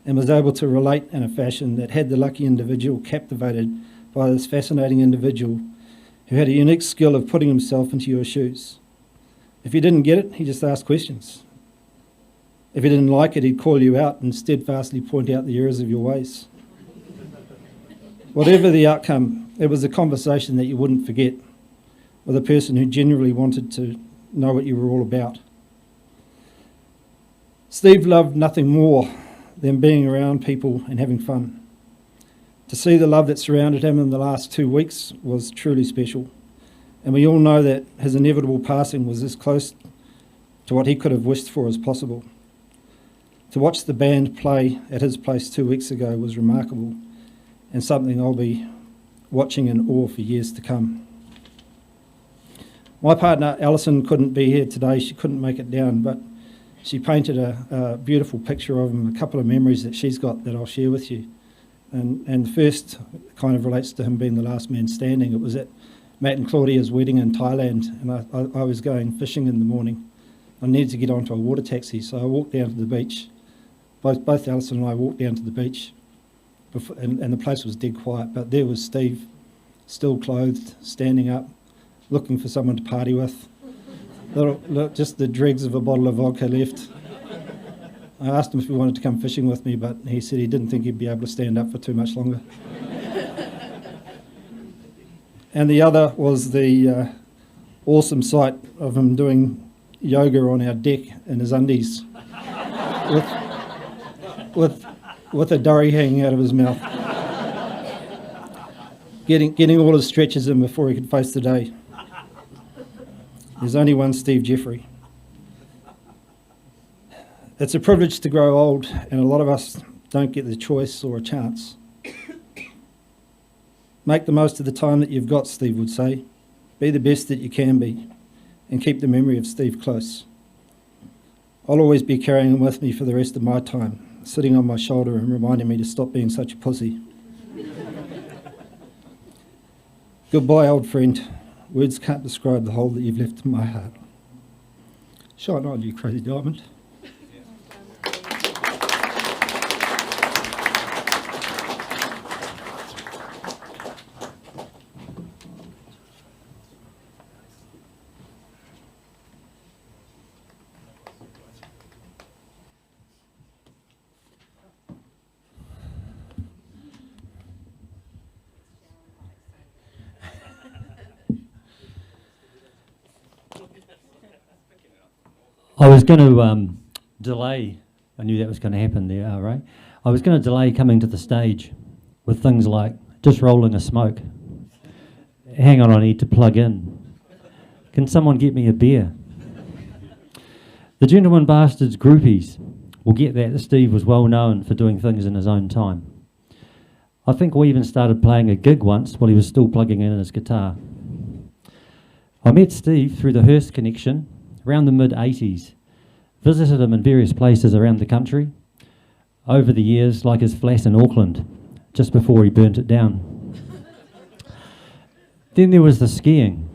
and was able to relate in a fashion that had the lucky individual captivated by this fascinating individual who had a unique skill of putting himself into your shoes. If you didn't get it, he just asked questions. If he didn't like it, he'd call you out and steadfastly point out the errors of your ways. Whatever the outcome, it was a conversation that you wouldn't forget with a person who genuinely wanted to know what you were all about. Steve loved nothing more than being around people and having fun. To see the love that surrounded him in the last 2 weeks was truly special. And we all know that his inevitable passing was as close to what he could have wished for as possible. To watch the band play at his place 2 weeks ago was remarkable and something I'll be watching in awe for years to come. My partner Alison couldn't be here today, she couldn't make it down, but she painted a beautiful picture of him, a couple of memories that she's got that I'll share with you. And the first kind of relates to him being the last man standing. It was at Matt and Claudia's wedding in Thailand, and I was going fishing in the morning. I needed to get onto a water taxi, so I walked down to the beach. Both Alison and I walked down to the beach, and the place was dead quiet, but there was Steve, still clothed, standing up, looking for someone to party with. Just the dregs of a bottle of vodka left. I asked him if he wanted to come fishing with me, but he said he didn't think he'd be able to stand up for too much longer. And the other was the awesome sight of him doing yoga on our deck in his undies with a durry hanging out of his mouth. Getting all his stretches in before he could face the day. There's only one Steve Jeffery. It's a privilege to grow old, and a lot of us don't get the choice or a chance. Make the most of the time that you've got, Steve would say. Be the best that you can be, and keep the memory of Steve close. I'll always be carrying him with me for the rest of my time, sitting on my shoulder and reminding me to stop being such a pussy. Goodbye, old friend. Words can't describe the hole that you've left in my heart. Shine on, you crazy diamond. I was going to delay, I knew that was going to happen there, right? I was going to delay coming to the stage with things like just rolling a smoke. Hang on, I need to plug in. Can someone get me a beer? The Gentleman Bastards groupies will get that Steve was well known for doing things in his own time. I think we even started playing a gig once while he was still plugging in his guitar. I met Steve through the Hurst connection around the mid-80s, visited him in various places around the country, over the years, like his flat in Auckland, just before he burnt it down. Then there was the skiing.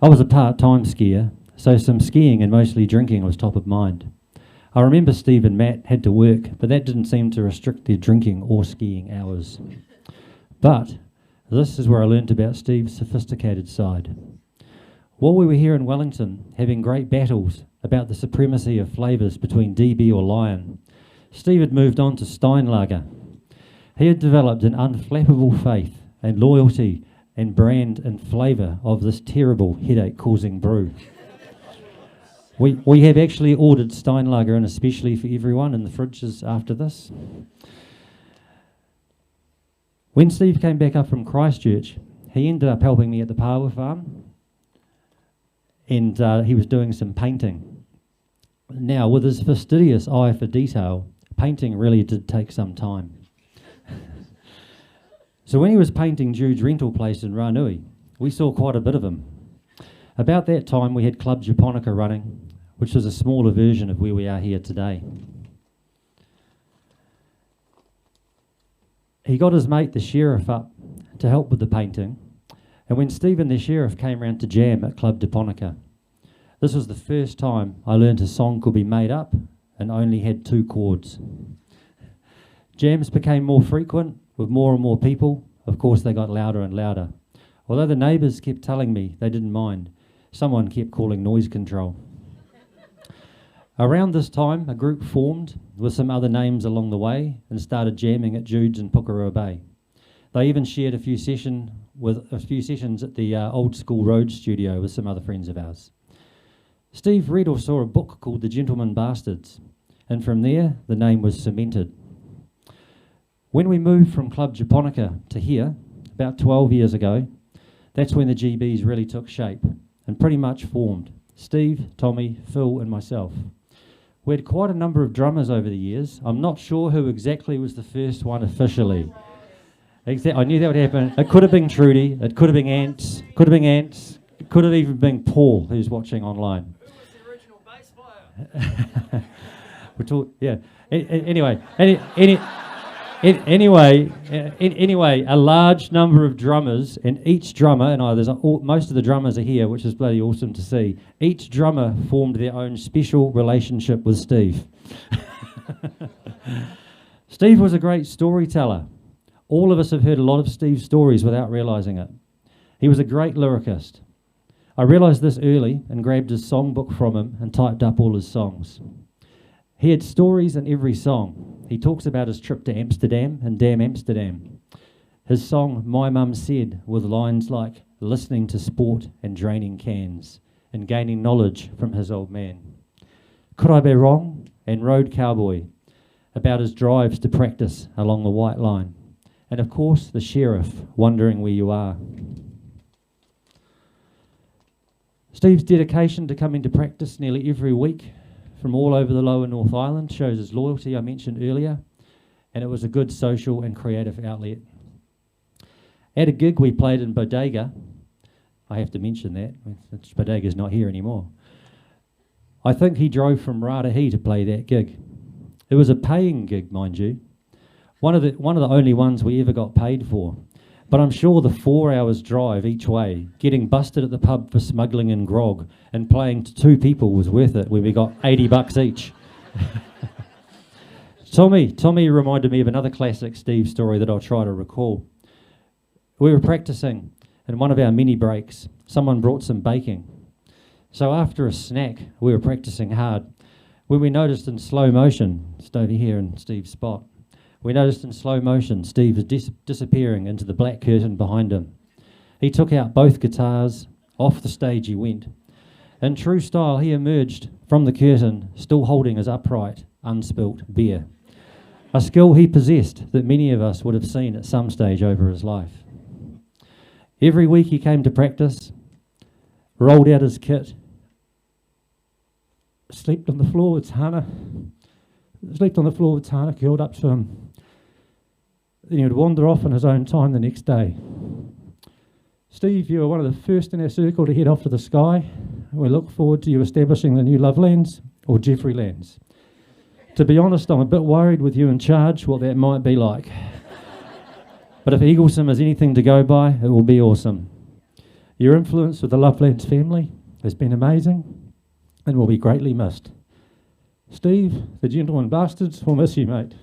I was a part-time skier, so some skiing and mostly drinking was top of mind. I remember Steve and Matt had to work, but that didn't seem to restrict their drinking or skiing hours. But this is where I learnt about Steve's sophisticated side. While we were here in Wellington, having great battles about the supremacy of flavours between DB or Lion, Steve had moved on to Steinlager. He had developed an unflappable faith and loyalty and brand and flavour of this terrible headache-causing brew. We have actually ordered Steinlager in especially for everyone in the fridges after this. When Steve came back up from Christchurch, he ended up helping me at the Power Farm, and he was doing some painting. Now, with his fastidious eye for detail, painting really did take some time. So when he was painting Jude's rental place in Ranui, we saw quite a bit of him. About that time, we had Club Japonica running, which was a smaller version of where we are here today. He got his mate, the sheriff, up to help with the painting, and when Steve and the sheriff came round to jam at Club Japonica, this was the first time I learned a song could be made up and only had 2 chords. Jams became more frequent with more and more people. Of course, they got louder and louder. Although the neighbours kept telling me they didn't mind, someone kept calling noise control. Around this time, a group formed with some other names along the way and started jamming at Jude's in Pukerua Bay. They even shared a few sessions at the Old School Road studio with some other friends of ours. Steve read or saw a book called The Gentleman Bastards, and from there the name was cemented. When we moved from Club Japonica to here, about 12 years ago, that's when the GBs really took shape and pretty much formed. Steve, Tommy, Phil and myself. We had quite a number of drummers over the years. I'm not sure who exactly was the first one officially. I knew that would happen. It could have been Trudy, it could have been Ants, it could have even been Paul, who's watching online. Who was the original bass player? Anyway, a large number of drummers, and each drummer, and most of the drummers are here, which is bloody awesome to see. Each drummer formed their own special relationship with Steve. Steve was a great storyteller. All of us have heard a lot of Steve's stories without realising it. He was a great lyricist. I realised this early and grabbed his songbook from him and typed up all his songs. He had stories in every song. He talks about his trip to Amsterdam and Damn Amsterdam. His song, My Mum Said, with lines like listening to sport and draining cans and gaining knowledge from his old man. Could I Be Wrong? And Road Cowboy, about his drives to practice along the White Line. And of course, the sheriff, Wondering Where You Are. Steve's dedication to coming to practice nearly every week from all over the lower North Island shows his loyalty I mentioned earlier, and it was a good social and creative outlet. At a gig we played in Bodega, I have to mention that, since Bodega's not here anymore. I think he drove from Ratahi to play that gig. It was a paying gig, mind you. One of the only ones we ever got paid for. But I'm sure the 4 hours drive each way, getting busted at the pub for smuggling in grog and playing to 2 people was worth it when we got $80 each. Tommy reminded me of another classic Steve story that I'll try to recall. We were practicing in one of our mini breaks. Someone brought some baking. So after a snack, we were practicing hard. When we noticed in slow motion, just over here in Steve's spot, we noticed in slow motion Steve was disappearing into the black curtain behind him. He took out both guitars, off the stage he went. In true style, he emerged from the curtain, still holding his upright, unspilt beer. A skill he possessed that many of us would have seen at some stage over his life. Every week he came to practice, rolled out his kit, slept on the floor with Tana, curled up to him. Then he would wander off on his own time the next day. Steve, you were one of the first in our circle to head off to the sky. We look forward to you establishing the new Lovelands or Jeffery lands. To be honest, I'm a bit worried with you in charge what that might be like. But if Eaglesome is anything to go by, it will be awesome. Your influence with the Lovelands family has been amazing and will be greatly missed. Steve, the gentleman bastards, will miss you, mate.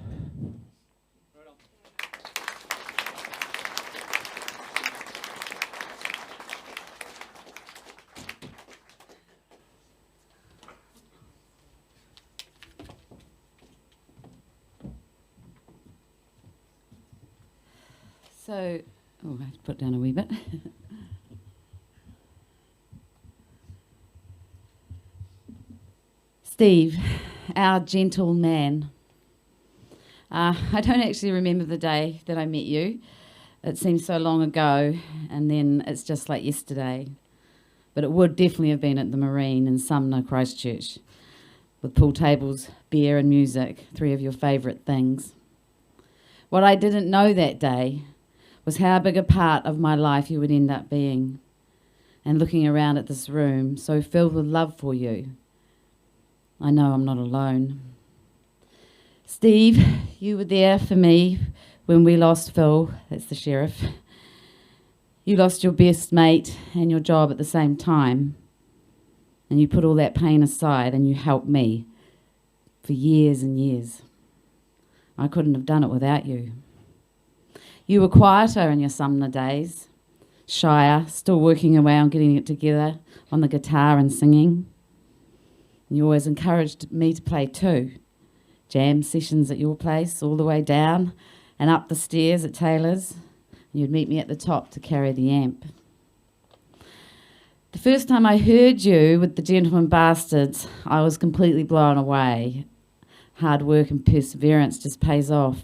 So, I have to put it down a wee bit. Steve, our gentle man. I don't actually remember the day that I met you. It seems so long ago, and then it's just like yesterday. But it would definitely have been at the Marine in Sumner, Christchurch, with pool tables, beer and music, 3 of your favourite things. What I didn't know that day was how big a part of my life you would end up being. And looking around at this room, so filled with love for you, I know I'm not alone. Steve, you were there for me when we lost Phil, that's the sheriff. You lost your best mate and your job at the same time. And you put all that pain aside and you helped me for years and years. I couldn't have done it without you. You were quieter in your Sumner days, shyer, still working away on getting it together on the guitar and singing. And you always encouraged me to play too. Jam sessions at your place, all the way down and up the stairs at Taylor's. And you'd meet me at the top to carry the amp. The first time I heard you with the Gentleman Bastards, I was completely blown away. Hard work and perseverance just pays off.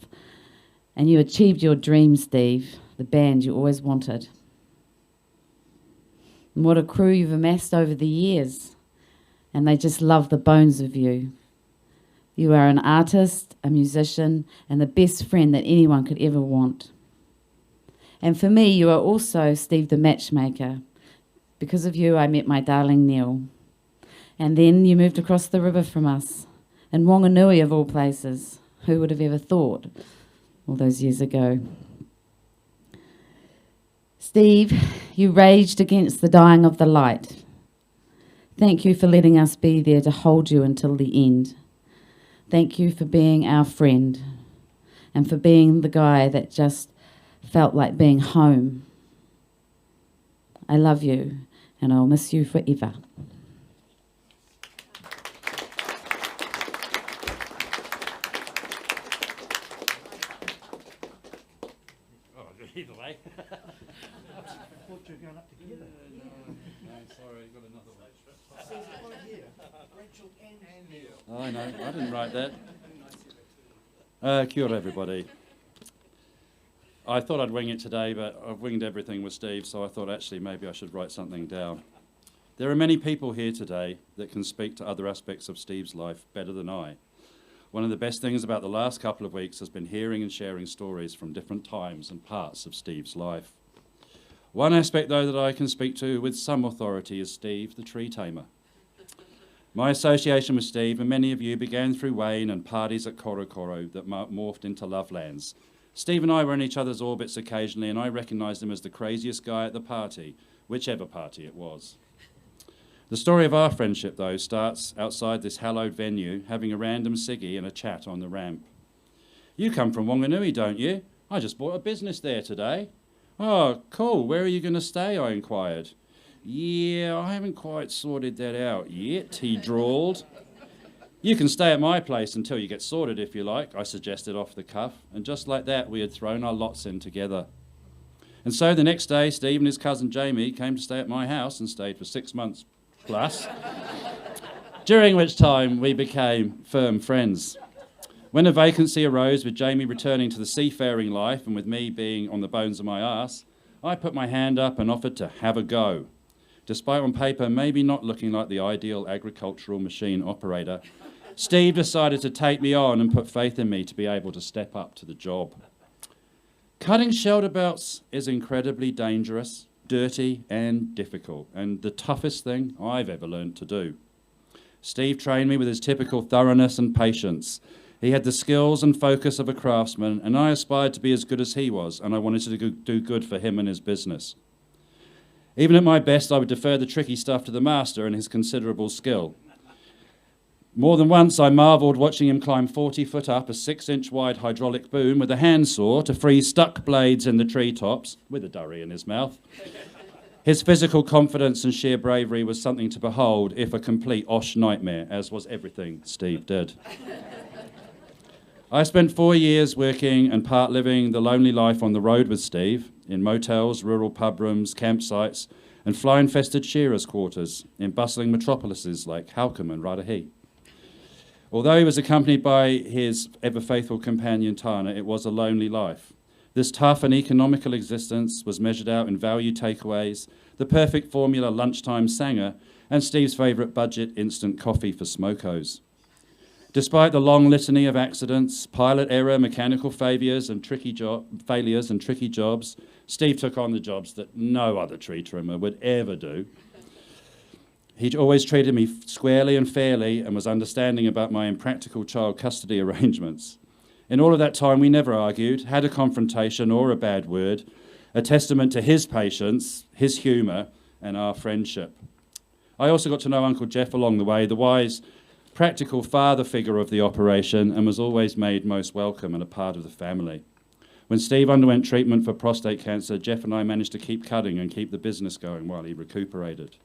And you achieved your dream, Steve, the band you always wanted. And what a crew you've amassed over the years. And they just love the bones of you. You are an artist, a musician, and the best friend that anyone could ever want. And for me, you are also Steve the matchmaker. Because of you, I met my darling Neil. And then you moved across the river from us, in Wanganui of all places. Who would have ever thought? All those years ago. Steve, you raged against the dying of the light. Thank you for letting us be there to hold you until the end. Thank you for being our friend and for being the guy that just felt like being home. I love you and I'll miss you forever. I know, I didn't write that. Kia ora, everybody. I thought I'd wing it today, but I've winged everything with Steve, so I thought actually maybe I should write something down. There are many people here today that can speak to other aspects of Steve's life better than I. One of the best things about the last couple of weeks has been hearing and sharing stories from different times and parts of Steve's life. One aspect, though, that I can speak to with some authority is Steve, the tree tamer. My association with Steve and many of you began through Wayne and parties at Korokoro that morphed into Lovelands. Steve and I were in each other's orbits occasionally, and I recognised him as the craziest guy at the party, whichever party it was. The story of our friendship, though, starts outside this hallowed venue, having a random ciggy and a chat on the ramp. You come from Wanganui, don't you? I just bought a business there today. Oh, cool. Where are you going to stay? I inquired. Yeah, I haven't quite sorted that out yet, he drawled. You can stay at my place until you get sorted, if you like, I suggested off the cuff. And just like that, we had thrown our lots in together. And so the next day, Steve and his cousin Jamie came to stay at my house and stayed for 6 months plus, during which time we became firm friends. When a vacancy arose with Jamie returning to the seafaring life and with me being on the bones of my arse, I put my hand up and offered to have a go. Despite on paper maybe not looking like the ideal agricultural machine operator, Steve decided to take me on and put faith in me to be able to step up to the job. Cutting shelterbelts is incredibly dangerous, dirty and difficult, and the toughest thing I've ever learned to do. Steve trained me with his typical thoroughness and patience. He had the skills and focus of a craftsman, and I aspired to be as good as he was, and I wanted to do good for him and his business. Even at my best, I would defer the tricky stuff to the master and his considerable skill. More than once, I marvelled watching him climb 40 foot up a 6-inch wide hydraulic boom with a handsaw to freeze stuck blades in the treetops, with a durry in his mouth. His physical confidence and sheer bravery was something to behold, if a complete Osh nightmare, as was everything Steve did. I spent 4 years working and part living the lonely life on the road with Steve, in motels, rural pub rooms, campsites, and fly-infested shearers' quarters in bustling metropolises like Halcombe and Raetihi. Although he was accompanied by his ever-faithful companion Tana, it was a lonely life. This tough and economical existence was measured out in value takeaways, the perfect formula lunchtime sanger, and Steve's favourite budget instant coffee for smokos. Despite the long litany of accidents, pilot error, mechanical failures and tricky jobs, Steve took on the jobs that no other tree trimmer would ever do. He always treated me squarely and fairly and was understanding about my impractical child custody arrangements. In all of that time, we never argued, had a confrontation or a bad word, a testament to his patience, his humour, and our friendship. I also got to know Uncle Jeff along the way, the wise, practical father figure of the operation, and was always made most welcome and a part of the family. When Steve underwent treatment for prostate cancer, Jeff and I managed to keep cutting and keep the business going while he recuperated.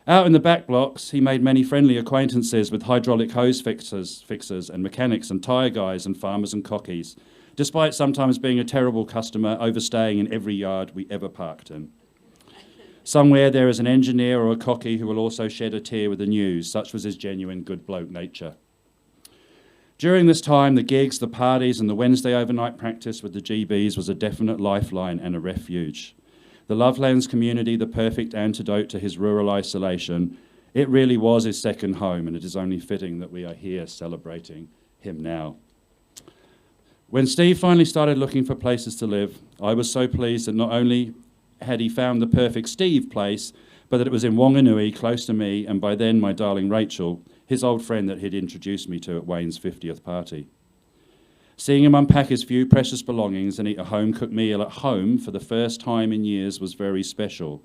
Out in the back blocks, he made many friendly acquaintances with hydraulic hose fixers and mechanics and tyre guys and farmers and cockies, despite sometimes being a terrible customer, overstaying in every yard we ever parked in. Somewhere there is an engineer or a cocky who will also shed a tear with the news. Such was his genuine good bloke nature. During this time, the gigs, the parties, and the Wednesday overnight practice with the GBs was a definite lifeline and a refuge. The Lovelands community, the perfect antidote to his rural isolation, it really was his second home, and it is only fitting that we are here celebrating him now. When Steve finally started looking for places to live, I was so pleased that not only had he found the perfect Steve place, but that it was in Wanganui, close to me, and by then my darling Rachel, his old friend that he'd introduced me to at Wayne's 50th party. Seeing him unpack his few precious belongings and eat a home-cooked meal at home for the first time in years was very special.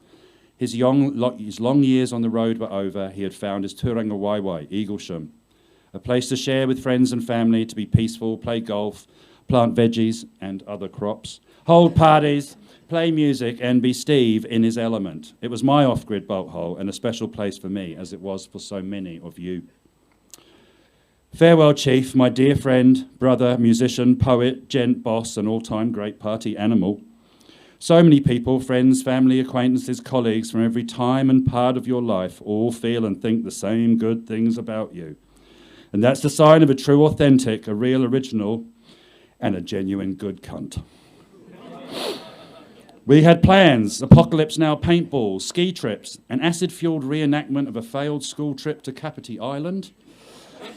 His long years on the road were over. He had found his Turanga Waiwai, Eaglesham, a place to share with friends and family, to be peaceful, play golf, plant veggies and other crops, hold parties, play music, and be Steve in his element. It was my off-grid bolt hole and a special place for me, as it was for so many of you. Farewell, Chief, my dear friend, brother, musician, poet, gent, boss, and all-time great party animal. So many people, friends, family, acquaintances, colleagues from every time and part of your life all feel and think the same good things about you. And that's the sign of a true authentic, a real original, and a genuine good cunt. We had plans, Apocalypse Now paintballs, ski trips, an acid-fueled reenactment of a failed school trip to Kapiti Island.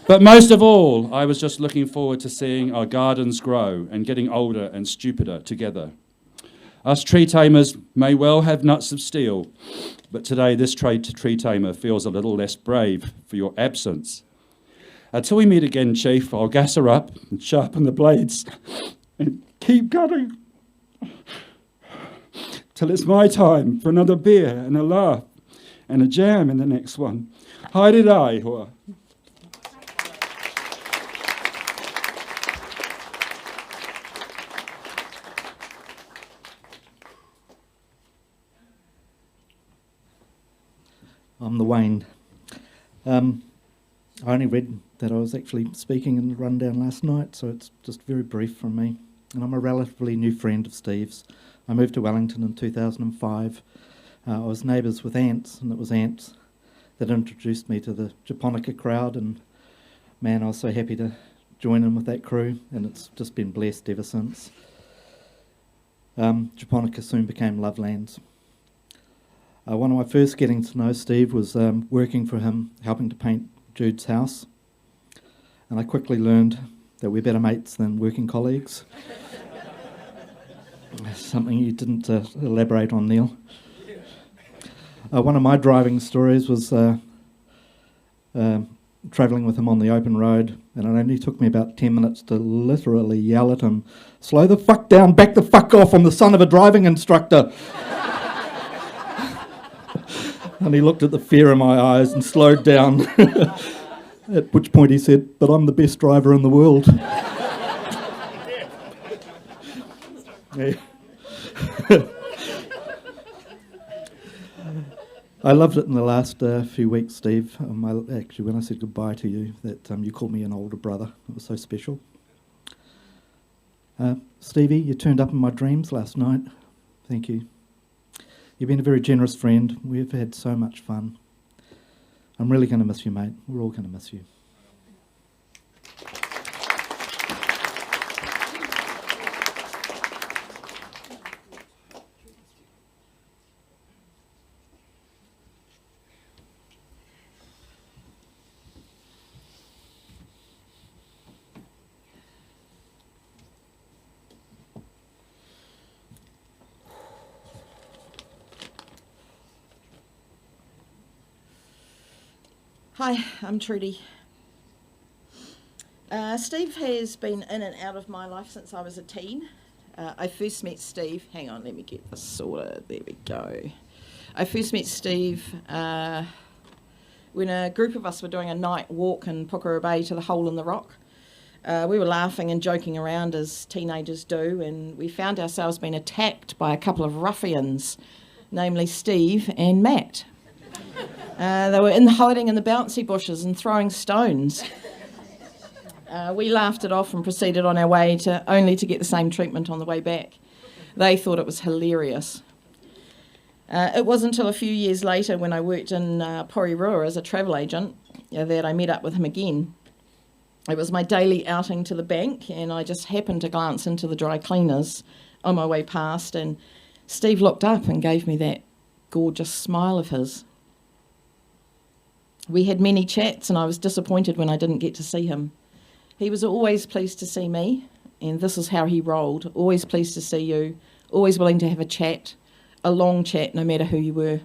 But most of all, I was just looking forward to seeing our gardens grow and getting older and stupider together. Us tree tamers may well have nuts of steel, but today this tree tamer feels a little less brave for your absence. Until we meet again, Chief, I'll gas her up and sharpen the blades and keep cutting till it's my time for another beer and a laugh and a jam in the next one. Haere hoa. I'm the Wayne. I only read that I was actually speaking in the rundown last night, so it's just very brief from me. And I'm a relatively new friend of Steve's. I moved to Wellington in 2005. I was neighbours with Ants, and it was Ants that introduced me to the Japonica crowd, and man, I was so happy to join in with that crew, and it's just been blessed ever since. Japonica soon became Lovelands. One of my first getting to know Steve was working for him, helping to paint Jude's house. And I quickly learned that we're better mates than working colleagues. Something you didn't elaborate on, Neil. One of my driving stories was travelling with him on the open road, and it only took me about 10 minutes to literally yell at him, "Slow the fuck down, back the fuck off, I'm the son of a driving instructor." And he looked at the fear in my eyes and slowed down, at which point he said, "But I'm the best driver in the world." Yeah. I loved it in the last few weeks, Steve. Actually, when I said goodbye to you, that you called me an older brother. It was so special. Stevie, you turned up in my dreams last night. Thank you. You've been a very generous friend. We've had so much fun. I'm really going to miss you, mate. We're all going to miss you. Hi, I'm Trudy. Steve has been in and out of my life since I was a teen. I first met Steve, hang on, let me get this sorted, there we go. I first met Steve when a group of us were doing a night walk in Pukekohe Bay to the Hole in the Rock. We were laughing and joking around as teenagers do, and we found ourselves being attacked by a couple of ruffians, namely Steve and Matt. They were hiding in the bouncy bushes and throwing stones. We laughed it off and proceeded on our way only to get the same treatment on the way back. They thought it was hilarious. It wasn't until a few years later when I worked in Porirua as a travel agent that I met up with him again. It was my daily outing to the bank, and I just happened to glance into the dry cleaners on my way past, and Steve looked up and gave me that gorgeous smile of his. We had many chats, and I was disappointed when I didn't get to see him. He was always pleased to see me, and this is how he rolled. Always pleased to see you, always willing to have a chat, a long chat, no matter who you were.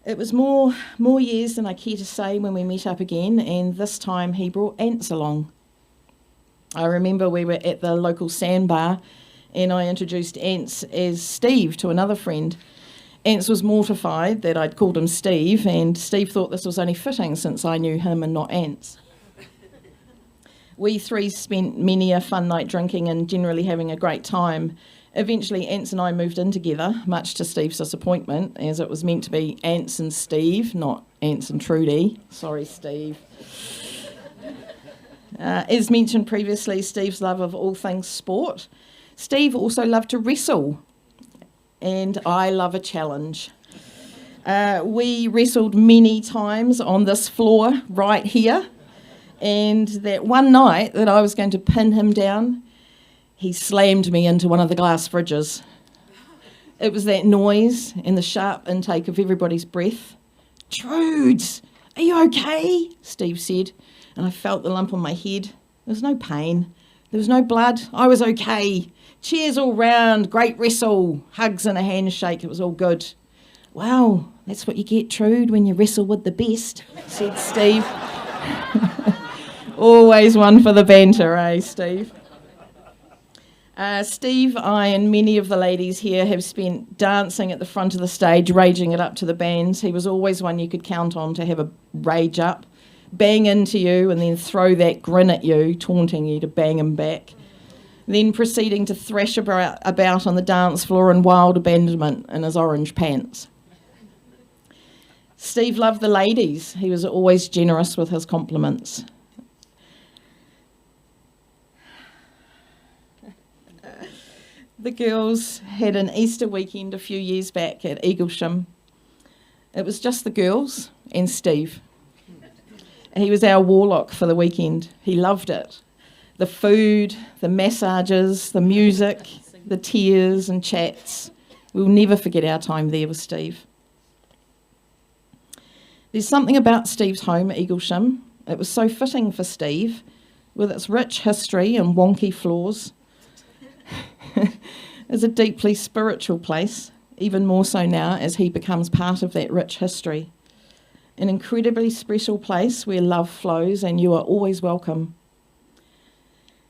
It was more years than I care to say when we met up again, and this time he brought Ants along. I remember we were at the local sandbar, and I introduced Ants as Steve to another friend. Ants was mortified that I'd called him Steve, and Steve thought this was only fitting since I knew him and not Ants. We three spent many a fun night drinking and generally having a great time. Eventually, Ants and I moved in together, much to Steve's disappointment, as it was meant to be Ants and Steve, not Ants and Trudy. Sorry, Steve. As mentioned previously, Steve's love of all things sport. Steve also loved to wrestle, and I love a challenge. We wrestled many times on this floor right here, and that one night that I was going to pin him down, he slammed me into one of the glass fridges. It was that noise and the sharp intake of everybody's breath. "Trudes, are you okay?" Steve said, and I felt the lump on my head. There was no pain. There was no blood. I was okay. Cheers all round, great wrestle, hugs and a handshake. It was all good. Wow, that's what you get, Trude, when you wrestle with the best, said Steve. Always one for the banter, eh, Steve? Steve, I and many of the ladies here have spent dancing at the front of the stage, raging it up to the bands. He was always one you could count on to have a rage up, bang into you and then throw that grin at you, taunting you to bang him back. Then proceeding to thrash about on the dance floor in wild abandonment in his orange pants. Steve loved the ladies. He was always generous with his compliments. The girls had an Easter weekend a few years back at Eaglesham. It was just the girls and Steve. He was our warlock for the weekend. He loved it. The food, the massages, the music, the tears and chats. We'll never forget our time there with Steve. There's something about Steve's home at Eaglesham. It was so fitting for Steve, with its rich history and wonky floors. It's a deeply spiritual place, even more so now as he becomes part of that rich history. An incredibly special place where love flows and you are always welcome.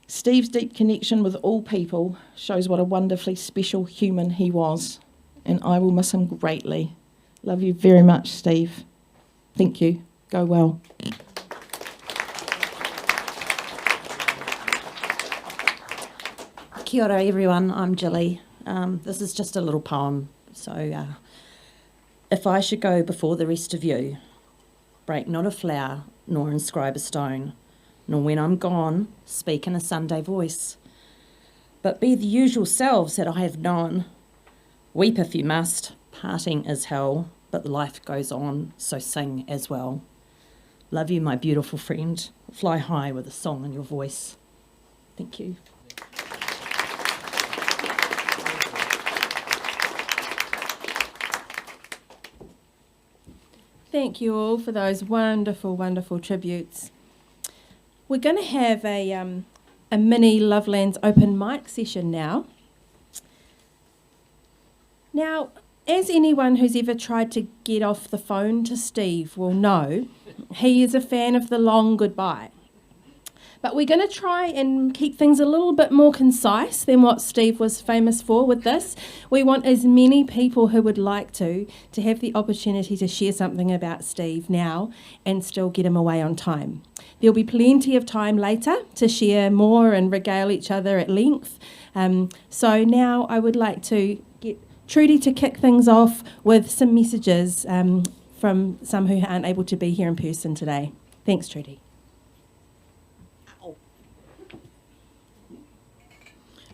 Steve's deep connection with all people shows what a wonderfully special human he was, and I will miss him greatly. Love you very much, Steve. Thank you. Go well. Kia ora everyone, I'm Gilly. This is just a little poem. So, if I should go before the rest of you, break not a flower, nor inscribe a stone, nor when I'm gone, speak in a Sunday voice, but be the usual selves that I have known. Weep if you must, parting is hell, but life goes on, so sing as well. Love you, my beautiful friend. Fly high with a song in your voice. Thank you. Thank you all for those wonderful, wonderful tributes. We're going to have a mini Lovelands open mic session now. Now, as anyone who's ever tried to get off the phone to Steve will know, he is a fan of the long goodbye. But we're going to try and keep things a little bit more concise than what Steve was famous for with this. We want as many people who would like to have the opportunity to share something about Steve now and still get him away on time. There'll be plenty of time later to share more and regale each other at length. So now I would like to get Trudy to kick things off with some messages from some who aren't able to be here in person today. Thanks, Trudy.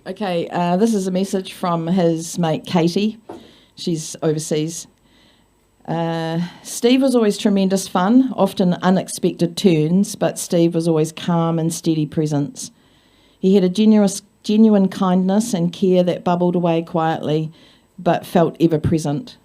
Okay, this is a message from his mate Katie. She's overseas. Steve was always tremendous fun, often unexpected turns, but Steve was always calm and steady presence. He had a genuine kindness and care that bubbled away quietly, but felt ever present.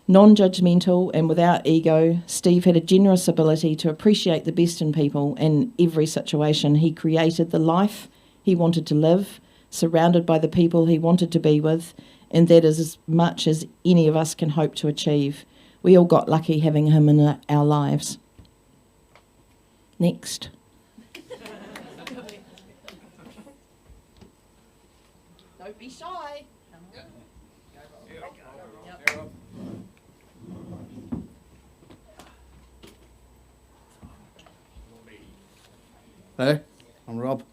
Non-judgmental and without ego, Steve had a generous ability to appreciate the best in people in every situation. He created the life he wanted to live, surrounded by the people he wanted to be with, and that is as much as any of us can hope to achieve. We all got lucky having him in our lives. Next. Don't be shy. Hello, I'm Rob.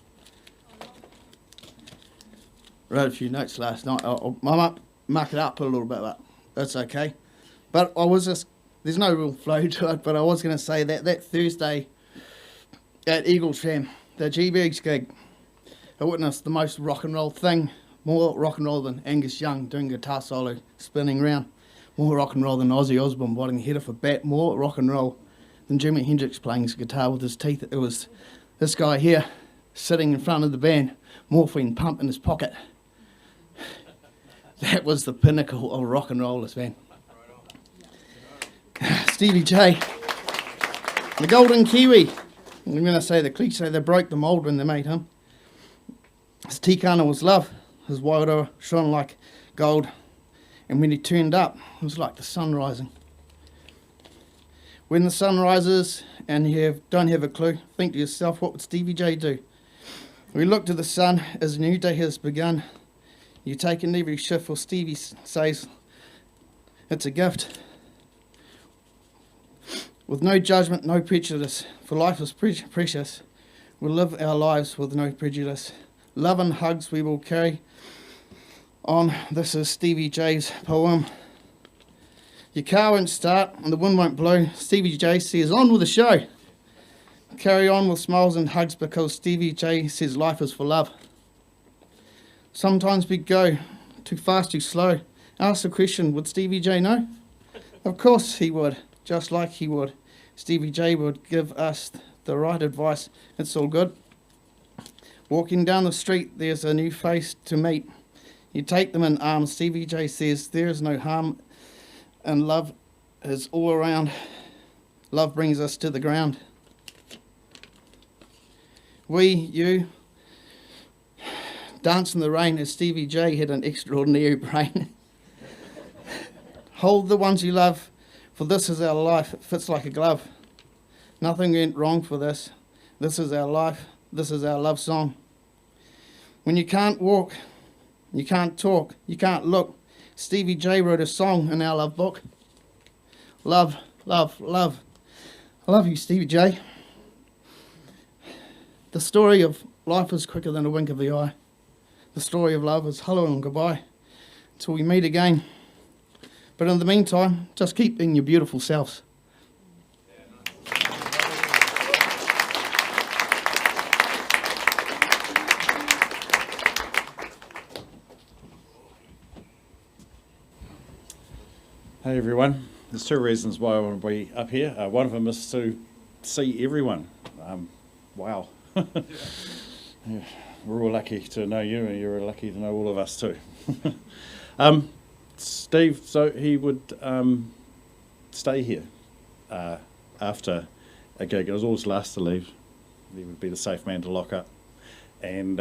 Wrote a few notes last night. I might muck it up a little bit, but that's okay. But I was just, there's no real flow to it, but I was going to say that Thursday at Eaglesham, the G-Bags gig, I witnessed the most rock and roll thing, more rock and roll than Angus Young doing guitar solo, spinning round, more rock and roll than Ozzy Osbourne biting the head off a bat, more rock and roll than Jimi Hendrix playing his guitar with his teeth. It was this guy here sitting in front of the band, morphine pump in his pocket. That was the pinnacle of rock and rollers, man. Stevie J, the Golden Kiwi, I'm going to say the cliche, they broke the mould when they made him. His tikana was love. His wairua shone like gold. And when he turned up, it was like the sun rising. When the sun rises and you don't have a clue, think to yourself, what would Stevie J do? We look to the sun as a new day has begun. You take in every shift, for Stevie says, it's a gift. With no judgment, no prejudice, for life is precious. We'll live our lives with no prejudice. Love and hugs we will carry on. This is Stevie J's poem. Your car won't start and the wind won't blow. Stevie J says, on with the show. Carry on with smiles and hugs because Stevie J says life is for love. Sometimes we go too fast, too slow. Ask the question, would Stevie J know? Of course he would, just like he would. Stevie J would give us the right advice. It's all good. Walking down the street, there's a new face to meet. You take them in arms. Stevie J says there is no harm and love is all around. Love brings us to the ground. We, you, dance in the rain as Stevie J had an extraordinary brain. Hold the ones you love, for this is our life. It fits like a glove. Nothing went wrong for this. This is our life. This is our love song. When you can't walk, you can't talk, you can't look, Stevie J wrote a song in our love book. Love, love, love. I love you, Stevie J. The story of life is quicker than a wink of the eye. The story of love is hello and goodbye till we meet again. But in the meantime, just keep being your beautiful selves. Hey everyone, there's two reasons why I want to be up here. One of them is to see everyone. Wow. Yeah, we're all lucky to know you, and you're lucky to know all of us too. Steve, so he would stay here after a gig. It was always last to leave. He would be the safe man to lock up. And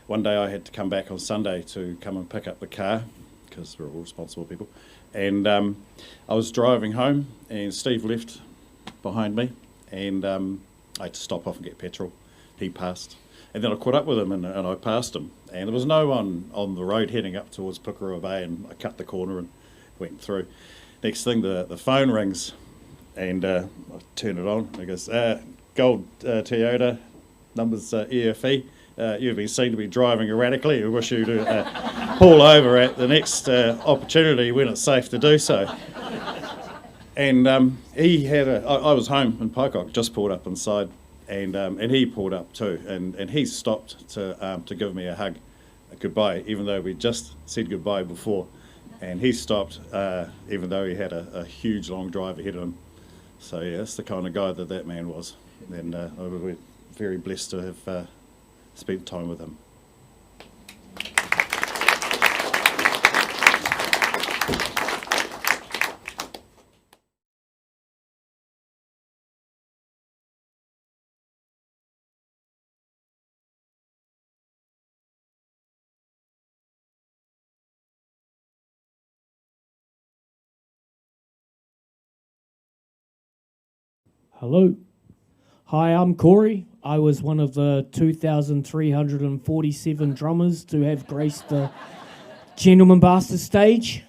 one day I had to come back on Sunday to come and pick up the car, because we're all responsible people. And I was driving home, and Steve left behind me, and I had to stop off and get petrol. He passed. And then I caught up with him, and I passed him. And there was no one on the road heading up towards Pukerua Bay, and I cut the corner and went through. Next thing, the phone rings, and I turn it on. It goes, Gold Toyota, numbers EFE. You've been seen to be driving erratically. We wish you to pull over at the next opportunity when it's safe to do so. And he had I was home in Pocock, just pulled up inside, and he pulled up too, and he stopped to give me a hug, a goodbye, even though we just said goodbye before, and he stopped even though he had a huge long drive ahead of him. So yeah, that's the kind of guy that man was, and we're very blessed to have spent time with him. Hello. Hi, I'm Corey. I was one of the 2,347 drummers to have graced the Gentleman Bastard stage.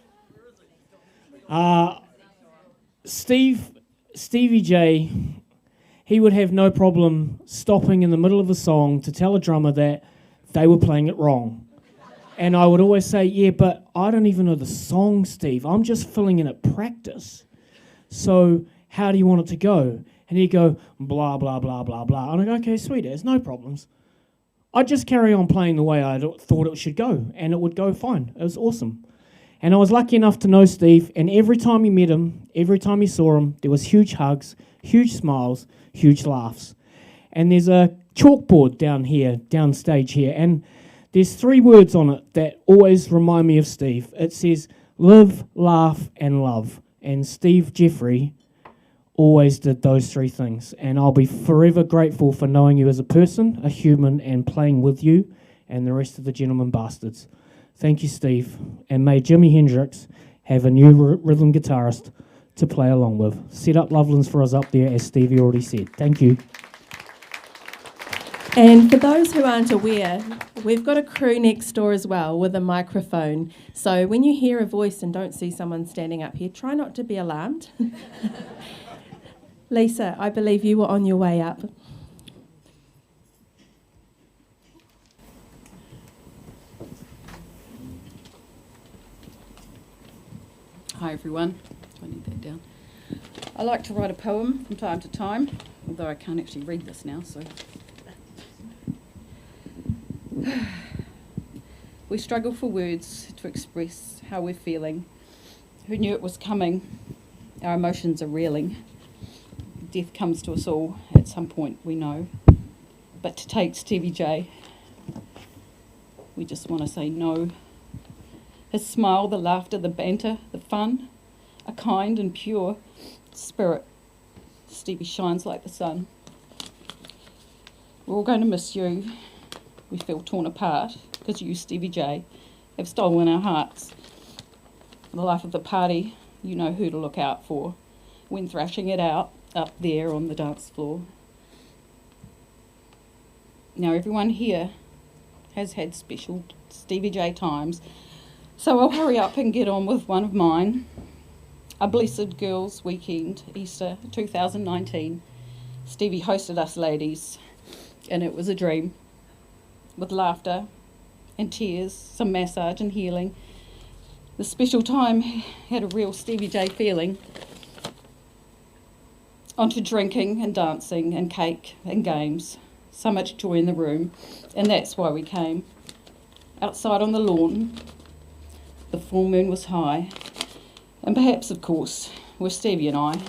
Stevie J, he would have no problem stopping in the middle of a song to tell a drummer that they were playing it wrong. And I would always say, yeah, but I don't even know the song, Steve. I'm just filling in at practice. So how do you want it to go? And he'd go, blah, blah, blah, blah, blah. And I go, okay, sweet, there's no problems. I'd just carry on playing the way I thought it should go, and it would go fine. It was awesome. And I was lucky enough to know Steve, and every time you met him, every time you saw him, there was huge hugs, huge smiles, huge laughs. And there's a chalkboard downstage here, and there's 3 words on it that always remind me of Steve. It says, live, laugh, and love. And Steve Jeffery always did those three things, and I'll be forever grateful for knowing you as a person, a human, and playing with you and the rest of the Gentlemen Bastards. Thank you, Steve, and may Jimi Hendrix have a new rhythm guitarist to play along with. Set up Lovelands for us up there, as Stevie already said. Thank you. And for those who aren't aware, we've got a crew next door as well with a microphone. So when you hear a voice and don't see someone standing up here, try not to be alarmed. Lisa, I believe you were on your way up. Hi everyone. Do I need that down? I like to write a poem from time to time, although I can't actually read this now, so. We struggle for words to express how we're feeling. Who knew it was coming? Our emotions are reeling. Death comes to us all at some point, we know. But to take Stevie J, we just want to say no. His smile, the laughter, the banter, the fun, a kind and pure spirit. Stevie shines like the sun. We're all going to miss you. We feel torn apart because you, Stevie J, have stolen our hearts. For the life of the party, you know who to look out for when thrashing it out up there on the dance floor. Now everyone here has had special Stevie J times, so I'll hurry up and get on with one of mine. A blessed girls' weekend, Easter 2019. Stevie hosted us ladies, and it was a dream. With laughter and tears, some massage and healing. The special time had a real Stevie J feeling. Onto drinking and dancing and cake and games. So much joy in the room, and that's why we came. Outside on the lawn, the full moon was high, and perhaps, of course, were Stevie and I.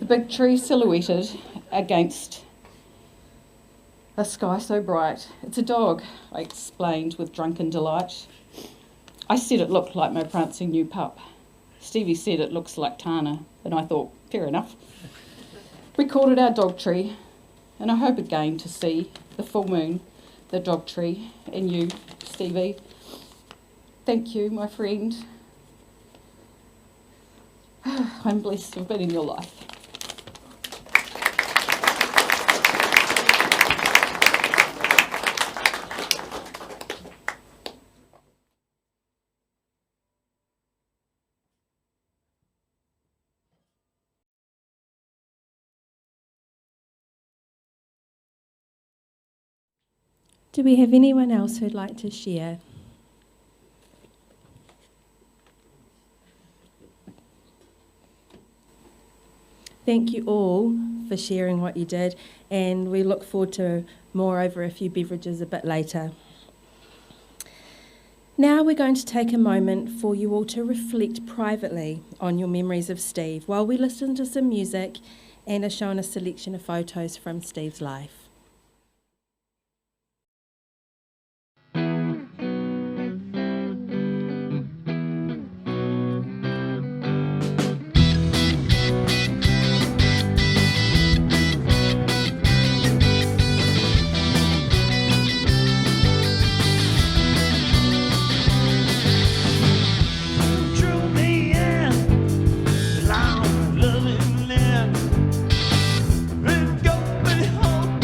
The big tree silhouetted against a sky so bright. It's a dog, I explained with drunken delight. I said it looked like my prancing new pup. Stevie said it looks like Tana, and I thought, fair enough. Recorded our dog tree, and I hope again to see the full moon, the dog tree, and you, Stevie. Thank you, my friend. I'm blessed to have been in your life. Do we have anyone else who'd like to share? Thank you all for sharing what you did, and we look forward to more over a few beverages a bit later. Now we're going to take a moment for you all to reflect privately on your memories of Steve while we listen to some music and are shown a selection of photos from Steve's life. Long loving land, and go and home.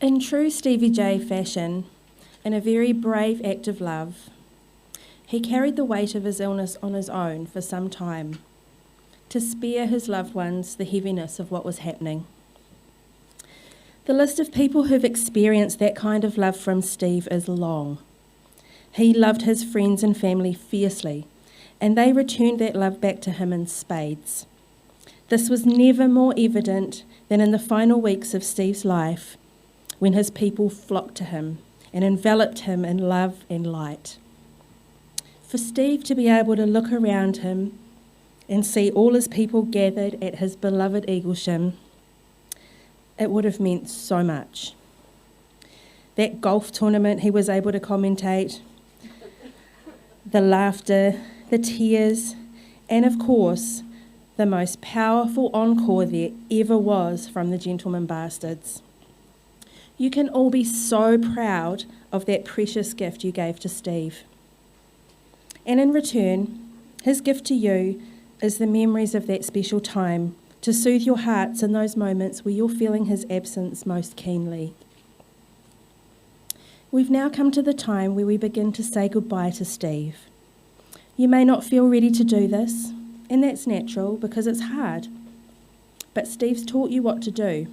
In true Stevie J fashion, in a very brave act of love, he carried the weight of his illness on his own for some time, to spare his loved ones the heaviness of what was happening. The list of people who've experienced that kind of love from Steve is long. He loved his friends and family fiercely, and they returned that love back to him in spades. This was never more evident than in the final weeks of Steve's life, when his people flocked to him and enveloped him in love and light. For Steve to be able to look around him and see all his people gathered at his beloved Eaglesham, it would have meant so much. That golf tournament he was able to commentate, the laughter, the tears, and of course, the most powerful encore there ever was from the Gentleman Bastards. You can all be so proud of that precious gift you gave to Steve. And in return, his gift to you is the memories of that special time to soothe your hearts in those moments where you're feeling his absence most keenly. We've now come to the time where we begin to say goodbye to Steve. You may not feel ready to do this, and that's natural because it's hard. But Steve's taught you what to do.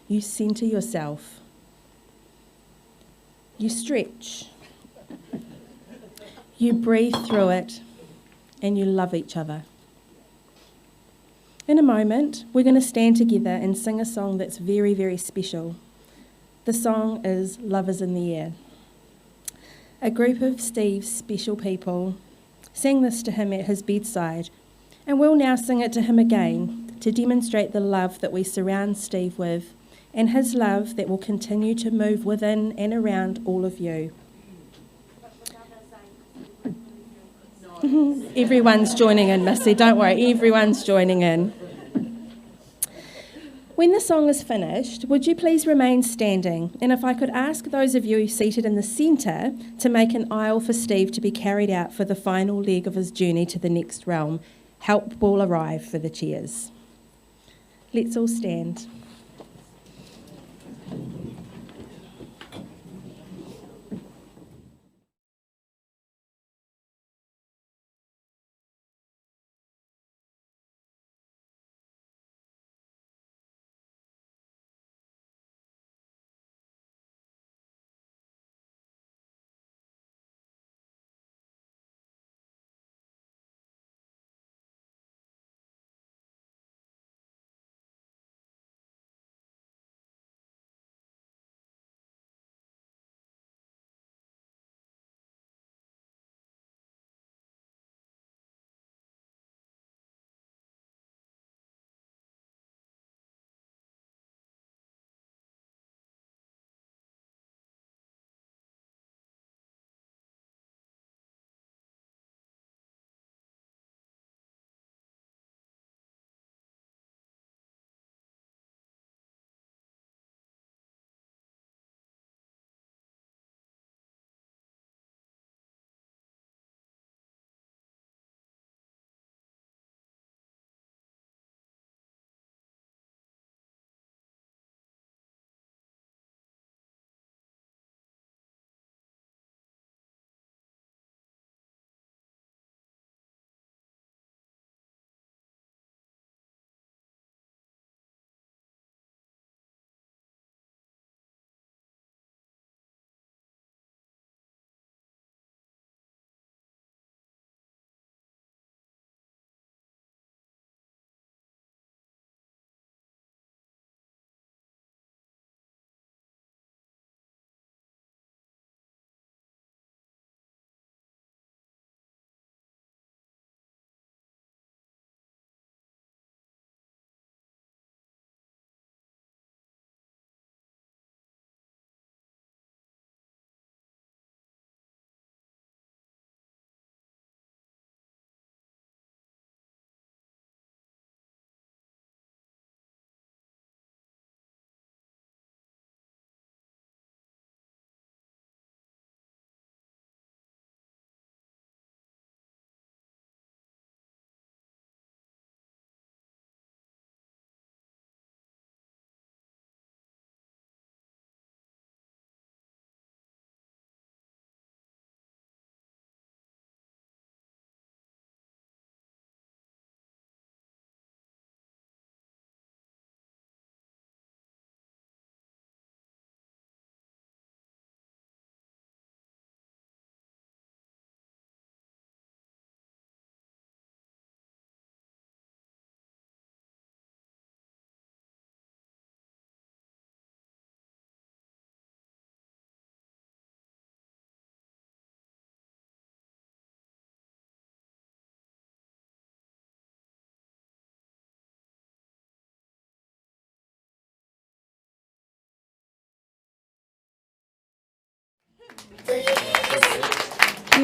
You centre yourself. You stretch. You breathe through it, and you love each other. In a moment, we're going to stand together and sing a song that's very, very special. The song is Love is in the Air. A group of Steve's special people sang this to him at his bedside, and we'll now sing it to him again to demonstrate the love that we surround Steve with and his love that will continue to move within and around all of you. Everyone's joining in, Missy, don't worry, everyone's joining in. When the song is finished, would you please remain standing? And if I could ask those of you seated in the centre to make an aisle for Steve to be carried out for the final leg of his journey to the next realm, help will arrive for the chairs. Let's all stand.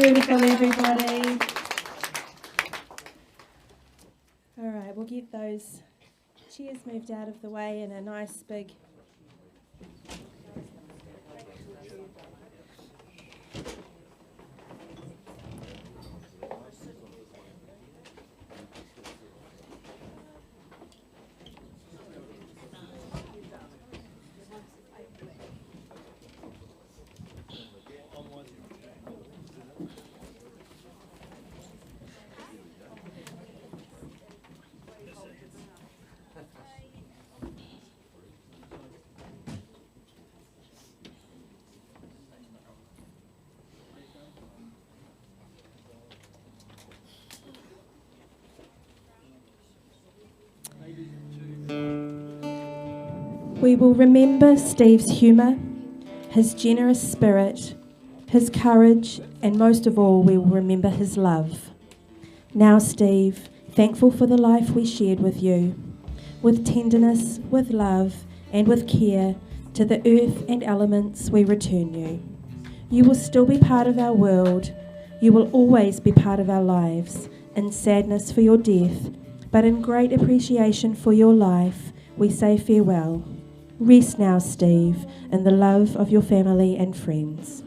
Beautiful, everybody. All right, we'll get those chairs moved out of the way in a nice big... We will remember Steve's humour, his generous spirit, his courage, and most of all, we will remember his love. Now, Steve, thankful for the life we shared with you, with tenderness, with love, and with care, to the earth and elements we return you. You will still be part of our world. You will always be part of our lives, in sadness for your death, but in great appreciation for your life, we say farewell. Rest now, Steve, in the love of your family and friends.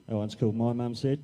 That one's called My Mum Said.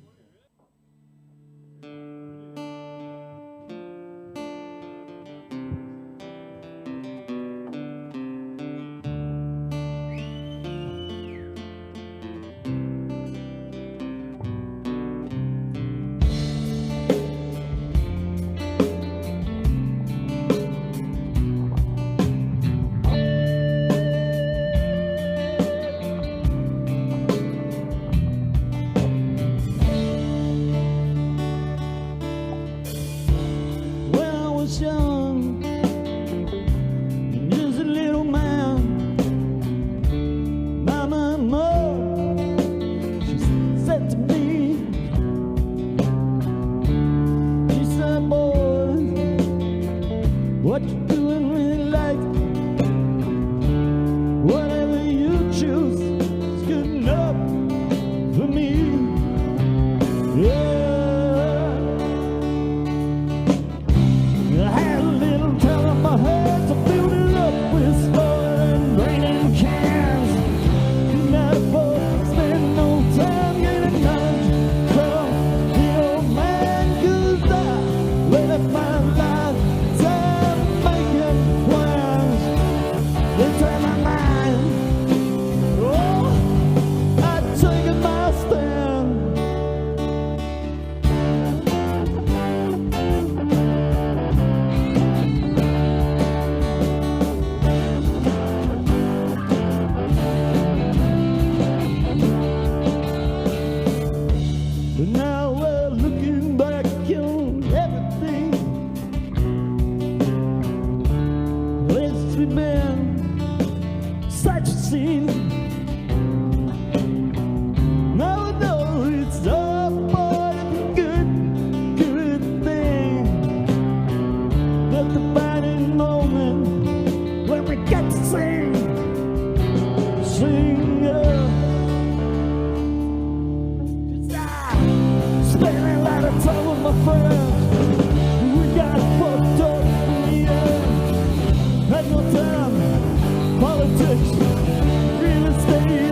politics, real estate.